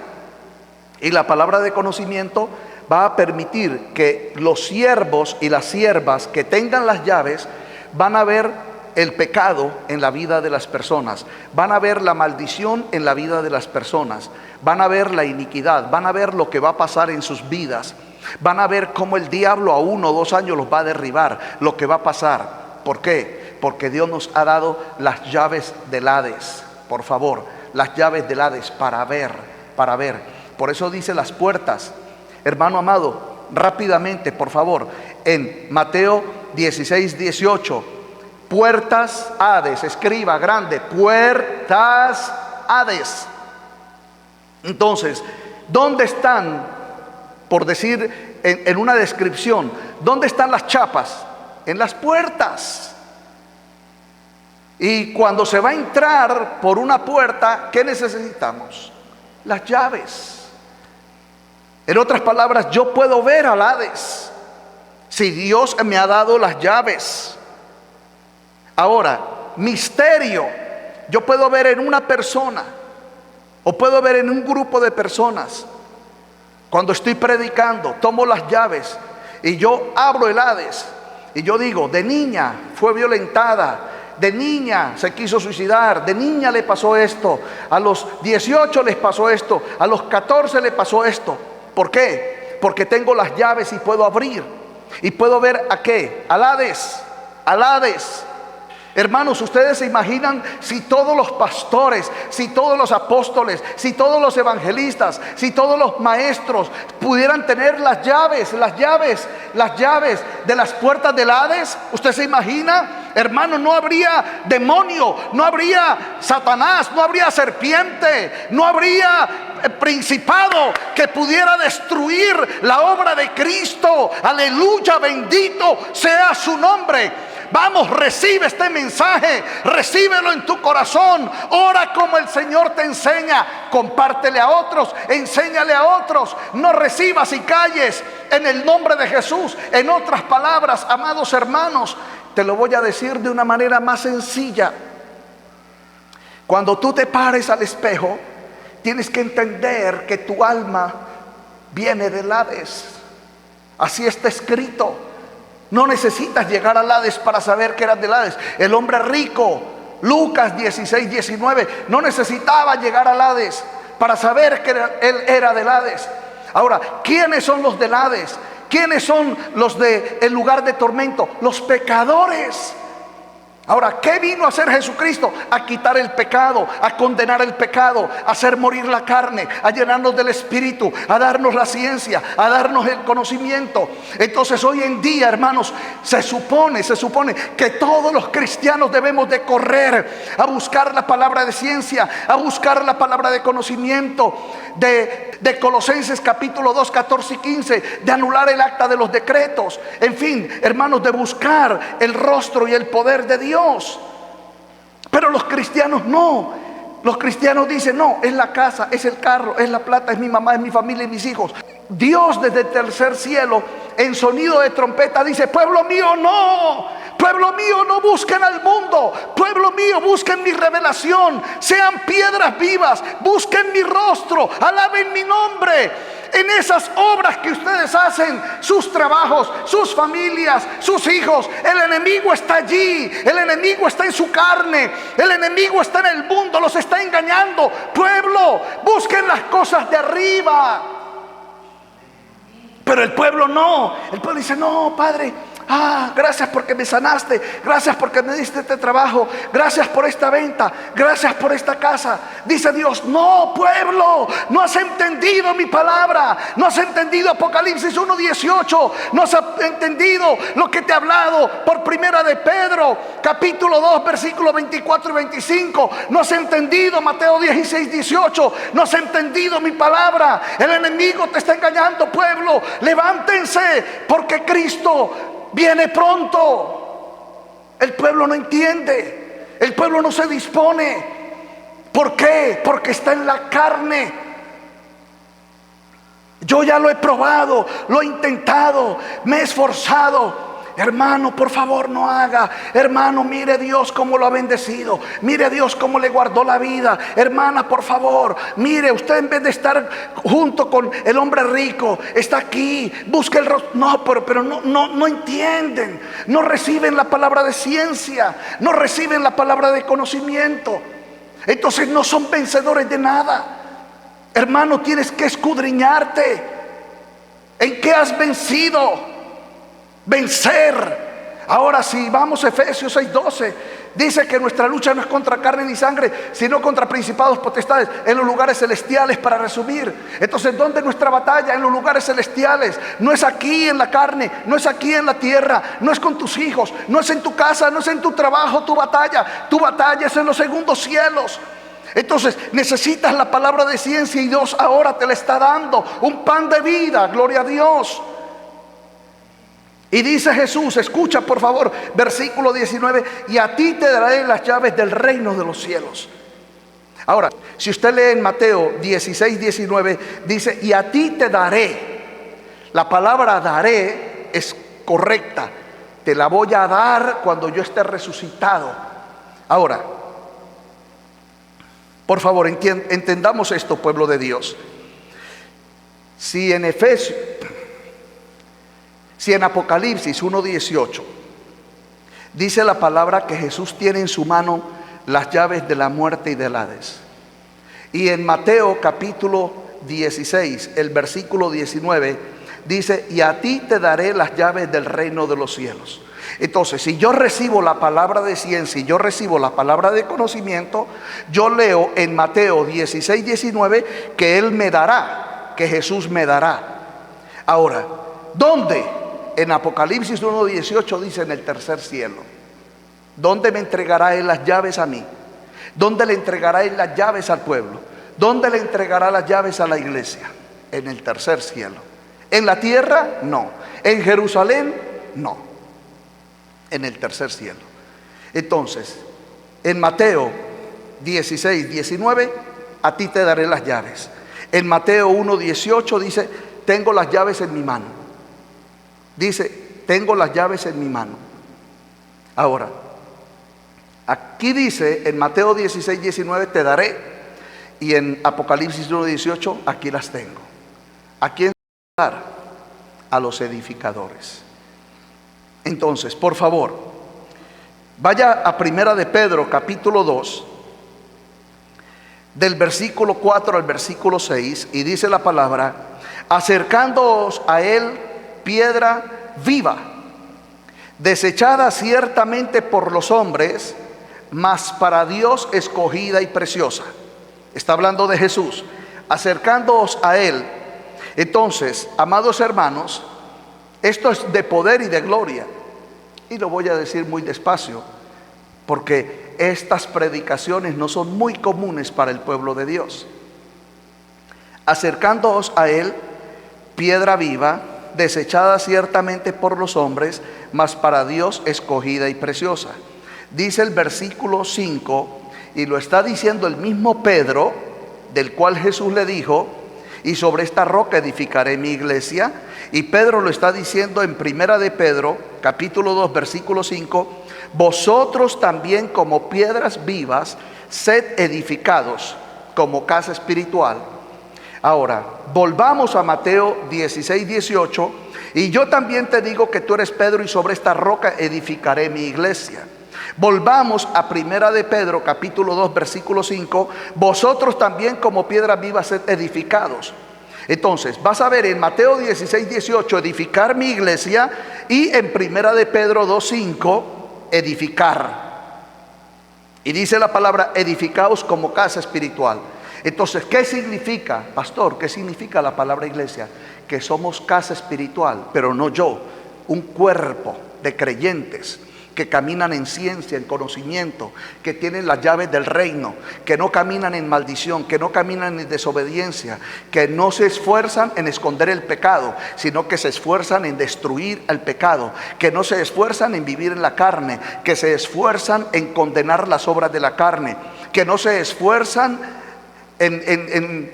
y la palabra de conocimiento va a permitir que los siervos y las siervas que tengan las llaves van a ver el pecado en la vida de las personas, van a ver la maldición en la vida de las personas, van a ver la iniquidad, van a ver lo que va a pasar en sus vidas, van a ver cómo el diablo a 1 o 2 años los va a derribar, lo que va a pasar. ¿Por qué? Porque Dios nos ha dado las llaves del Hades. Por favor, las llaves del Hades para ver, para ver. Por eso dice las puertas. Hermano amado, rápidamente, por favor, en Mateo 16, 18, puertas Hades, escriba grande, puertas Hades. Entonces, ¿dónde están, por decir en una descripción, dónde están las chapas? En las puertas. Y cuando se va a entrar por una puerta, ¿qué necesitamos? Las llaves. En otras palabras, yo puedo ver al Hades si Dios me ha dado las llaves. Ahora, misterio, yo puedo ver en una persona o puedo ver en un grupo de personas. Cuando estoy predicando, tomo las llaves y yo abro el Hades y yo digo, de niña fue violentada, de niña se quiso suicidar, de niña le pasó esto, a los 18 les pasó esto, a los 14 le pasó esto. ¿Por qué? Porque tengo las llaves y puedo abrir. ¿Y puedo ver a qué? Al Hades, al Hades. Hermanos, ustedes se imaginan si todos los pastores, si todos los apóstoles, si todos los evangelistas, si todos los maestros pudieran tener las llaves de las puertas del Hades. ¿Usted se imagina? Hermano, no habría demonio, no habría Satanás, no habría serpiente, no habría principado que pudiera destruir la obra de Cristo. Aleluya, bendito sea su nombre. Vamos, recibe este mensaje, recíbelo en tu corazón, ora como el Señor te enseña, compártele a otros, enséñale a otros, no recibas y calles en el nombre de Jesús. En otras palabras, amados hermanos, te lo voy a decir de una manera más sencilla. Cuando tú te pares al espejo, tienes que entender que tu alma viene del Hades. Así está escrito. No necesitas llegar al Hades para saber que eras del Hades. El hombre rico, Lucas 16, 19, no necesitaba llegar al Hades para saber que él era del Hades. Ahora, ¿quiénes son los del Hades? ¿Quiénes son los del lugar de tormento? Los pecadores. Ahora, ¿qué vino a hacer Jesucristo? A quitar el pecado, a condenar el pecado, a hacer morir la carne, a llenarnos del Espíritu, a darnos la ciencia, a darnos el conocimiento. Entonces hoy en día, hermanos, se supone que todos los cristianos debemos de correr a buscar la palabra de ciencia, a buscar la palabra de conocimiento, de Colosenses capítulo 2, 14 y 15, de anular el acta de los decretos. En fin, hermanos, de buscar el rostro y el poder de Dios. Pero los cristianos no. Los cristianos dicen, no, es la casa, es el carro, es la plata, es mi mamá, es mi familia y mis hijos. Dios desde el tercer cielo, en sonido de trompeta, dice, pueblo mío, no. Pueblo mío, no busquen al mundo. Pueblo mío, busquen mi revelación. Sean piedras vivas, busquen mi rostro, alaben mi nombre. En esas obras que ustedes hacen, sus trabajos, sus familias, sus hijos, el enemigo está allí, el enemigo está en su carne, el enemigo está en el mundo, los está engañando. Pueblo, busquen las cosas de arriba. Pero el pueblo no. El pueblo dice, no, Padre, gracias porque me sanaste, gracias porque me diste este trabajo, gracias por esta venta, gracias por esta casa. Dice Dios, no, pueblo, no has entendido mi palabra, no has entendido Apocalipsis 1:18, no has entendido lo que te he hablado por primera de Pedro capítulo 2 versículos 24 y 25, no has entendido Mateo 16, 18, no has entendido mi palabra. El enemigo te está engañando. Pueblo, levántense porque Cristo viene pronto. El pueblo no entiende, el pueblo no se dispone. ¿Por qué? Porque está en la carne. Yo ya lo he probado, lo he intentado, me he esforzado. Hermano, por favor no haga. Hermano, mire Dios cómo lo ha bendecido. Mire Dios cómo le guardó la vida. Hermana, por favor, mire, usted en vez de estar junto con el hombre rico, está aquí, busca el rostro. No, pero no entienden. No reciben la palabra de ciencia, no reciben la palabra de conocimiento. Entonces no son vencedores de nada. Hermano, tienes que escudriñarte. ¿En qué has vencido? Vencer. Ahora si vamos a Efesios 6:12, dice que nuestra lucha no es contra carne ni sangre, sino contra principados, potestades en los lugares celestiales, para resumir. Entonces, ¿dónde es nuestra batalla? En los lugares celestiales. No es aquí en la carne, no es aquí en la tierra, no es con tus hijos, no es en tu casa, no es en tu trabajo tu batalla. Tu batalla es en los segundos cielos. Entonces necesitas la palabra de ciencia, y Dios ahora te la está dando, un pan de vida, gloria a Dios. Y dice Jesús, escucha por favor, versículo 19: y a ti te daré las llaves del reino de los cielos. Ahora, si usted lee en Mateo 16:19, dice: y a ti te daré. La palabra daré es correcta. Te la voy a dar cuando yo esté resucitado. Ahora, por favor, entendamos esto, pueblo de Dios. Si en Apocalipsis 1:18 dice la palabra que Jesús tiene en su mano las llaves de la muerte y del Hades, y en Mateo capítulo 16, el versículo 19 dice: y a ti te daré las llaves del reino de los cielos. Entonces, si yo recibo la palabra de ciencia y yo recibo la palabra de conocimiento, yo leo en Mateo 16:19 que Él me dará, que Jesús me dará. Ahora, ¿dónde? En Apocalipsis 1:18 dice: en el tercer cielo. ¿Dónde me entregará Él las llaves a mí? ¿Dónde le entregará Él las llaves al pueblo? ¿Dónde le entregará las llaves a la iglesia? En el tercer cielo. ¿En la tierra? No. ¿En Jerusalén? No. En el tercer cielo. Entonces, en Mateo 16:19, a ti te daré las llaves. En Mateo 1:18 dice: tengo las llaves en mi mano. Dice: tengo las llaves en mi mano. Ahora, aquí dice en Mateo 16:19 te daré, y en Apocalipsis 1:18 aquí las tengo. ¿A quién dar? A los edificadores. Entonces, por favor, vaya a Primera de Pedro capítulo 2, del versículo 4 al versículo 6, y dice la palabra: acercándoos a Él, piedra viva, desechada ciertamente por los hombres, mas para Dios escogida y preciosa. Está hablando de Jesús. Acercándoos a Él. Entonces, amados hermanos, esto es de poder y de gloria. Y lo voy a decir muy despacio, porque estas predicaciones no son muy comunes para el pueblo de Dios. Acercándoos a Él, piedra viva, desechada ciertamente por los hombres, mas para Dios escogida y preciosa. Dice el versículo 5, y lo está diciendo el mismo Pedro, del cual Jesús le dijo: y sobre esta roca edificaré mi iglesia. Y Pedro lo está diciendo en Primera de Pedro capítulo 2 versículo 5: vosotros también, como piedras vivas, sed edificados como casa espiritual. Ahora, volvamos a Mateo 16:18: y yo también te digo que tú eres Pedro, y sobre esta roca edificaré mi iglesia. Volvamos a Primera de Pedro capítulo 2 versículo 5: vosotros también, como piedras vivas, sed edificados. Entonces vas a ver en Mateo 16:18 edificar mi iglesia, y en Primera de Pedro 2:5 edificar. Y dice la palabra: edificaos como casa espiritual. Entonces, ¿qué significa, pastor? ¿Qué significa la palabra iglesia? Que somos casa espiritual, pero no yo, un cuerpo de creyentes que caminan en ciencia, en conocimiento, que tienen las llaves del reino, que no caminan en maldición, que no caminan en desobediencia, que no se esfuerzan en esconder el pecado, sino que se esfuerzan en destruir el pecado, que no se esfuerzan en vivir en la carne, que se esfuerzan en condenar las obras de la carne, que no se esfuerzan que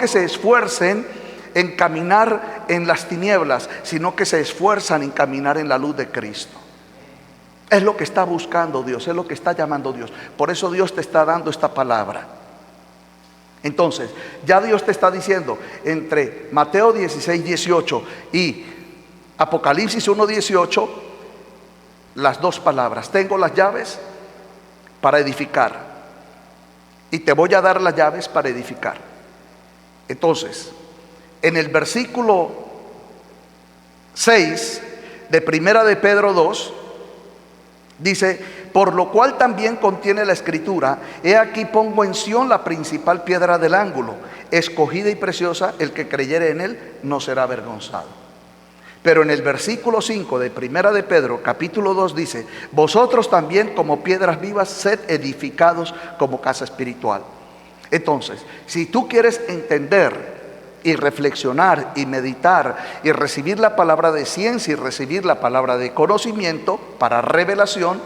se esfuercen en caminar en las tinieblas, sino que se esfuerzan en caminar en la luz de Cristo. Es lo que está buscando Dios, es lo que está llamando Dios. Por eso Dios te está dando esta palabra. Entonces, ya Dios te está diciendo entre Mateo 16, 18 y Apocalipsis 1, 18, las dos palabras: tengo las llaves para edificar y te voy a dar las llaves para edificar. Entonces, en el versículo 6 de Primera de Pedro 2, dice: por lo cual también contiene la escritura: he aquí pongo en Sión la principal piedra del ángulo, escogida y preciosa, el que creyere en él no será avergonzado. Pero en el versículo 5 de Primera de Pedro capítulo 2 dice: vosotros también como piedras vivas sed edificados como casa espiritual. Entonces, si tú quieres entender y reflexionar y meditar y recibir la palabra de ciencia y recibir la palabra de conocimiento para revelación,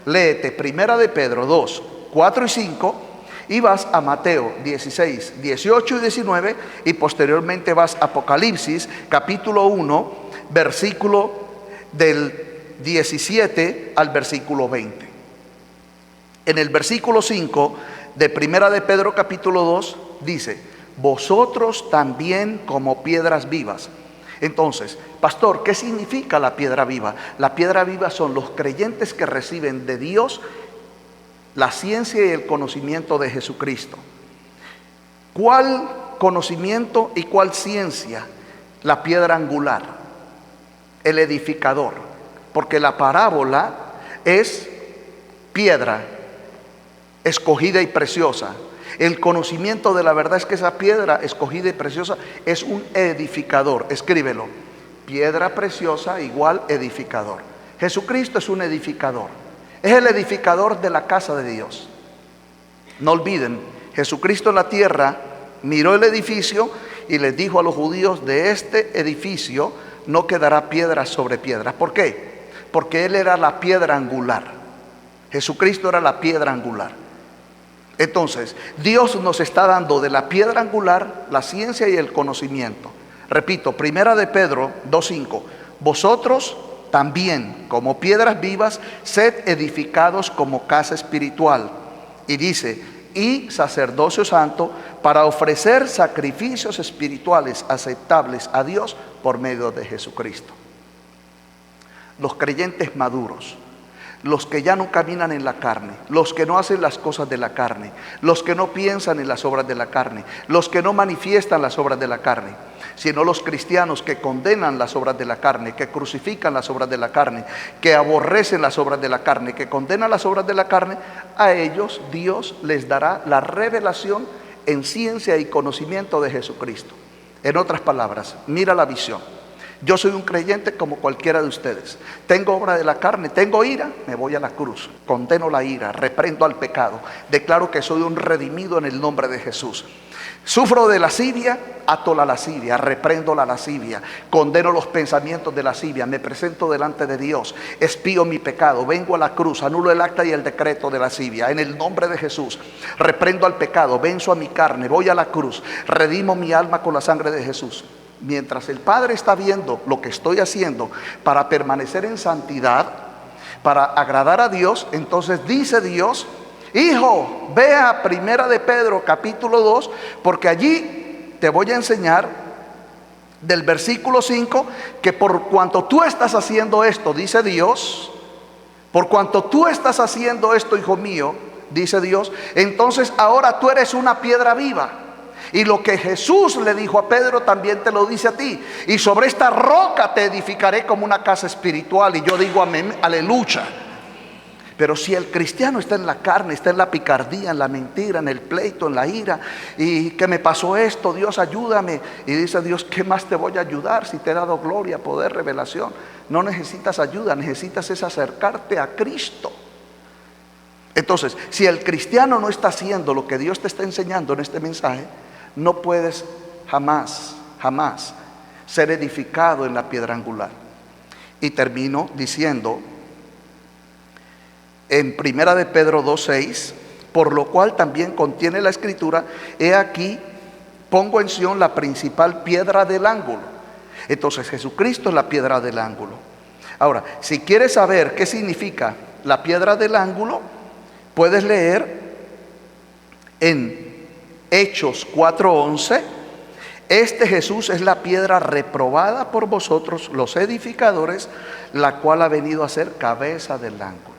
léete Primera de Pedro 2, 4 y 5 y vas a Mateo 16, 18 y 19 y posteriormente vas a Apocalipsis capítulo 1, versículo del 17 al versículo 20. En el versículo 5 de Primera de Pedro capítulo 2 dice: vosotros también como piedras vivas. Entonces, pastor, ¿qué significa la piedra viva? La piedra viva son los creyentes que reciben de Dios la ciencia y el conocimiento de Jesucristo. ¿Cuál conocimiento y cuál ciencia? La piedra angular, el edificador, porque la parábola es piedra escogida y preciosa. El conocimiento de la verdad es que esa piedra escogida y preciosa es un edificador. Escríbelo: piedra preciosa igual edificador. Jesucristo es un edificador, es el edificador de la casa de Dios. No olviden, Jesucristo en la tierra miró el edificio y les dijo a los judíos: de este edificio no quedará piedra sobre piedra. ¿Por qué? Porque Él era la piedra angular. Jesucristo era la piedra angular. Entonces, Dios nos está dando de la piedra angular la ciencia y el conocimiento. Repito, Primera de Pedro 2:5: vosotros también como piedras vivas sed edificados como casa espiritual. Y dice: y sacerdocio santo, para ofrecer sacrificios espirituales aceptables a Dios por medio de Jesucristo. Los creyentes maduros, los que ya no caminan en la carne, los que no hacen las cosas de la carne, los que no piensan en las obras de la carne, los que no manifiestan las obras de la carne, sino los cristianos que condenan las obras de la carne, que crucifican las obras de la carne, que aborrecen las obras de la carne, que condenan las obras de la carne, a ellos Dios les dará la revelación en ciencia y conocimiento de Jesucristo. En otras palabras, mira la visión. Yo soy un creyente como cualquiera de ustedes. Tengo obra de la carne, tengo ira, me voy a la cruz, condeno la ira, reprendo al pecado, declaro que soy un redimido en el nombre de Jesús. Sufro de lascivia, ato la lascivia, reprendo la lascivia, condeno los pensamientos de lascivia, me presento delante de Dios, expío mi pecado, vengo a la cruz, anulo el acta y el decreto de lascivia, en el nombre de Jesús, reprendo al pecado, venzo a mi carne, voy a la cruz, redimo mi alma con la sangre de Jesús. Mientras el Padre está viendo lo que estoy haciendo para permanecer en santidad, para agradar a Dios, entonces dice Dios: hijo, ve a Primera de Pedro capítulo 2, porque allí te voy a enseñar del versículo 5 que por cuanto tú estás haciendo esto, dice Dios, por cuanto tú estás haciendo esto, hijo mío, dice Dios, entonces ahora tú eres una piedra viva. Y lo que Jesús le dijo a Pedro también te lo dice a ti: y sobre esta roca te edificaré como una casa espiritual. Y yo digo amén, aleluya. Pero si el cristiano está en la carne, está en la picardía, en la mentira, en el pleito, en la ira, y que me pasó esto, Dios ayúdame, y dice Dios, ¿qué más te voy a ayudar si te he dado gloria, poder, revelación? No necesitas ayuda, necesitas es acercarte a Cristo. Entonces, si el cristiano no está haciendo lo que Dios te está enseñando en este mensaje, no puedes jamás ser edificado en la piedra angular. Y termino diciendo en Primera de Pedro 2:6, por lo cual también contiene la escritura, he aquí pongo en Sión la principal piedra del ángulo. Entonces Jesucristo es la piedra del ángulo. Ahora, si quieres saber qué significa la piedra del ángulo, puedes leer en Hechos 4:11, este Jesús es la piedra reprobada por vosotros los edificadores, la cual ha venido a ser cabeza del ángulo.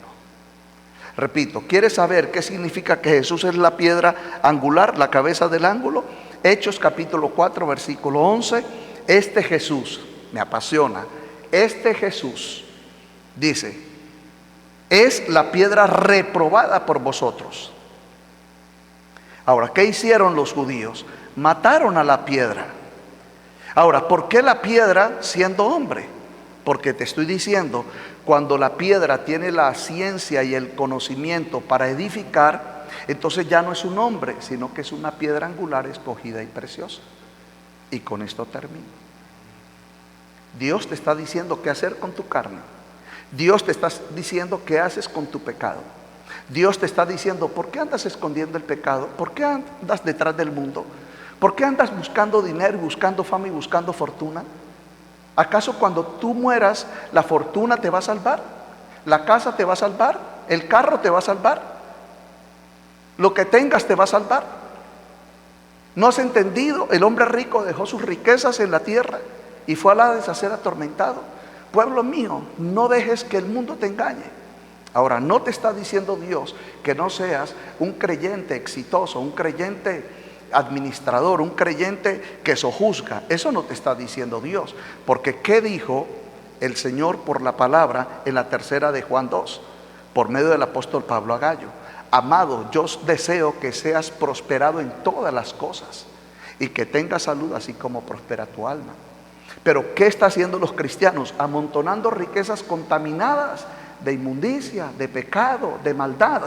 Repito, ¿quieres saber qué significa que Jesús es la piedra angular, la cabeza del ángulo? Hechos capítulo 4, versículo 11. Este Jesús, me apasiona, este Jesús, dice, es la piedra reprobada por vosotros. Ahora, ¿qué hicieron los judíos? Mataron a la piedra. Ahora, ¿por qué la piedra siendo hombre? Porque te estoy diciendo, cuando la piedra tiene la ciencia y el conocimiento para edificar, entonces ya no es un hombre, sino que es una piedra angular escogida y preciosa. Y con esto termino. Dios te está diciendo qué hacer con tu carne. Dios te está diciendo qué haces con tu pecado. Dios te está diciendo, ¿por qué andas escondiendo el pecado? ¿Por qué andas detrás del mundo? ¿Por qué andas buscando dinero, buscando fama y buscando fortuna? ¿Acaso cuando tú mueras la fortuna te va a salvar? ¿La casa te va a salvar? ¿El carro te va a salvar? ¿Lo que tengas te va a salvar? ¿No has entendido? El hombre rico dejó sus riquezas en la tierra y fue al Hades a ser atormentado. Pueblo mío, no dejes que el mundo te engañe. Ahora, no te está diciendo Dios que no seas un creyente exitoso, un creyente administrador, un creyente que sojuzga. Eso no te está diciendo Dios, porque ¿qué dijo el Señor por la palabra en la tercera de Juan 2? Por medio del apóstol Pablo a Gallo: amado, yo deseo que seas prosperado en todas las cosas y que tengas salud así como prospera tu alma. Pero ¿qué están haciendo los cristianos? Amontonando riquezas contaminadas de inmundicia, de pecado, de maldad.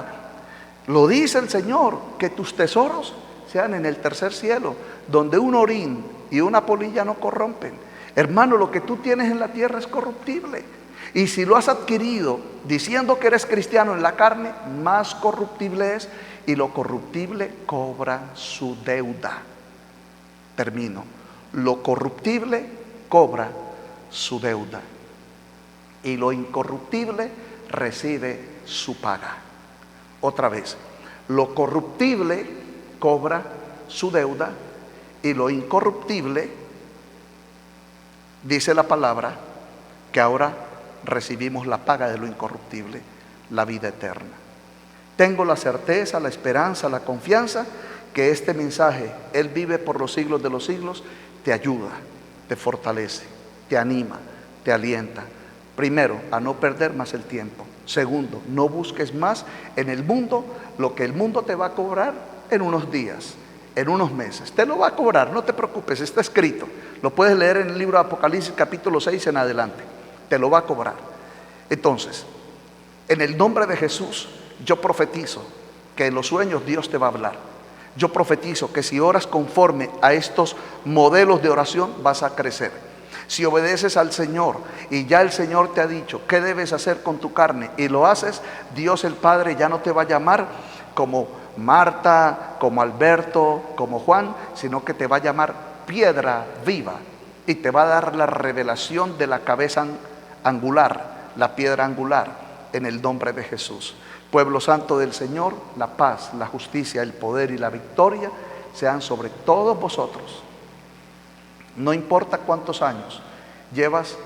Lo dice el Señor, que tus tesoros sean en el tercer cielo, donde un orín y una polilla no corrompen. Hermano, lo que tú tienes en la tierra es corruptible. Y si lo has adquirido diciendo que eres cristiano en la carne, más corruptible es, y lo corruptible cobra su deuda. Termino. Lo corruptible cobra su deuda, y lo incorruptible recibe su paga. Otra vez, lo corruptible cobra su deuda, y lo incorruptible, dice la palabra, que ahora recibimos la paga de lo incorruptible, la vida eterna. Tengo la certeza, la esperanza, la confianza que este mensaje, Él vive por los siglos de los siglos, te ayuda, te fortalece, te anima, te alienta. Primero, a no perder más el tiempo. Segundo, no busques más en el mundo lo que el mundo te va a cobrar en unos días, en unos meses. Te lo va a cobrar, no te preocupes, está escrito. Lo puedes leer en el libro de Apocalipsis capítulo 6 en adelante. Te lo va a cobrar. Entonces, en el nombre de Jesús, yo profetizo que en los sueños Dios te va a hablar. Yo profetizo que si oras conforme a estos modelos de oración, vas a crecer. Si obedeces al Señor y ya el Señor te ha dicho qué debes hacer con tu carne y lo haces, Dios el Padre ya no te va a llamar como Marta, como Alberto, como Juan, sino que te va a llamar piedra viva y te va a dar la revelación de la cabeza angular, la piedra angular, en el nombre de Jesús. Pueblo santo del Señor, la paz, la justicia, el poder y la victoria sean sobre todos vosotros. No importa cuántos años llevas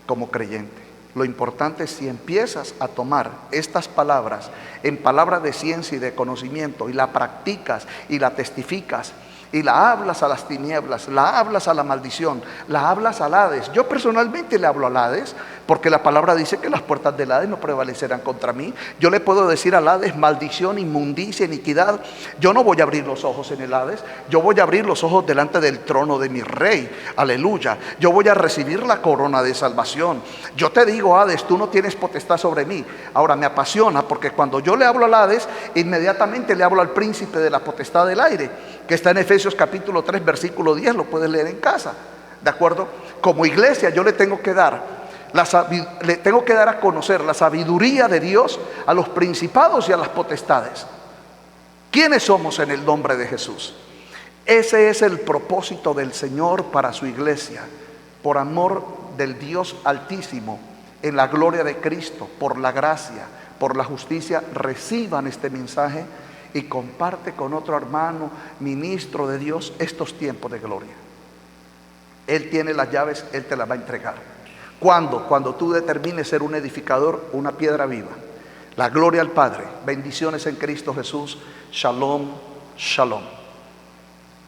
como creyente, lo importante es si empiezas a tomar estas palabras en palabras de ciencia y de conocimiento y la practicas y la testificas y la hablas a las tinieblas, la hablas a la maldición, la hablas al Hades. Yo personalmente le hablo al Hades, porque la palabra dice que las puertas del Hades no prevalecerán contra mí. Yo le puedo decir al Hades maldición, inmundicia, iniquidad. Yo no voy a abrir los ojos en el Hades, yo voy a abrir los ojos delante del trono de mi rey. Aleluya. Yo voy a recibir la corona de salvación. Yo te digo, Hades, tú no tienes potestad sobre mí. Ahora me apasiona porque cuando yo le hablo al Hades, inmediatamente le hablo al príncipe de la potestad del aire, que está en Efesios capítulo 3 versículo 10, lo puedes leer en casa, ¿de acuerdo? Como iglesia yo le tengo que dar a conocer la sabiduría de Dios a los principados y a las potestades. ¿Quiénes somos en el nombre de Jesús? Ese es el propósito del Señor para su iglesia, por amor del Dios Altísimo, en la gloria de Cristo, por la gracia, por la justicia. Reciban este mensaje y comparte con otro hermano, ministro de Dios, estos tiempos de gloria. Él tiene las llaves, Él te las va a entregar. ¿Cuándo? Cuando tú determines ser un edificador, una piedra viva. La gloria al Padre. Bendiciones en Cristo Jesús. Shalom, shalom.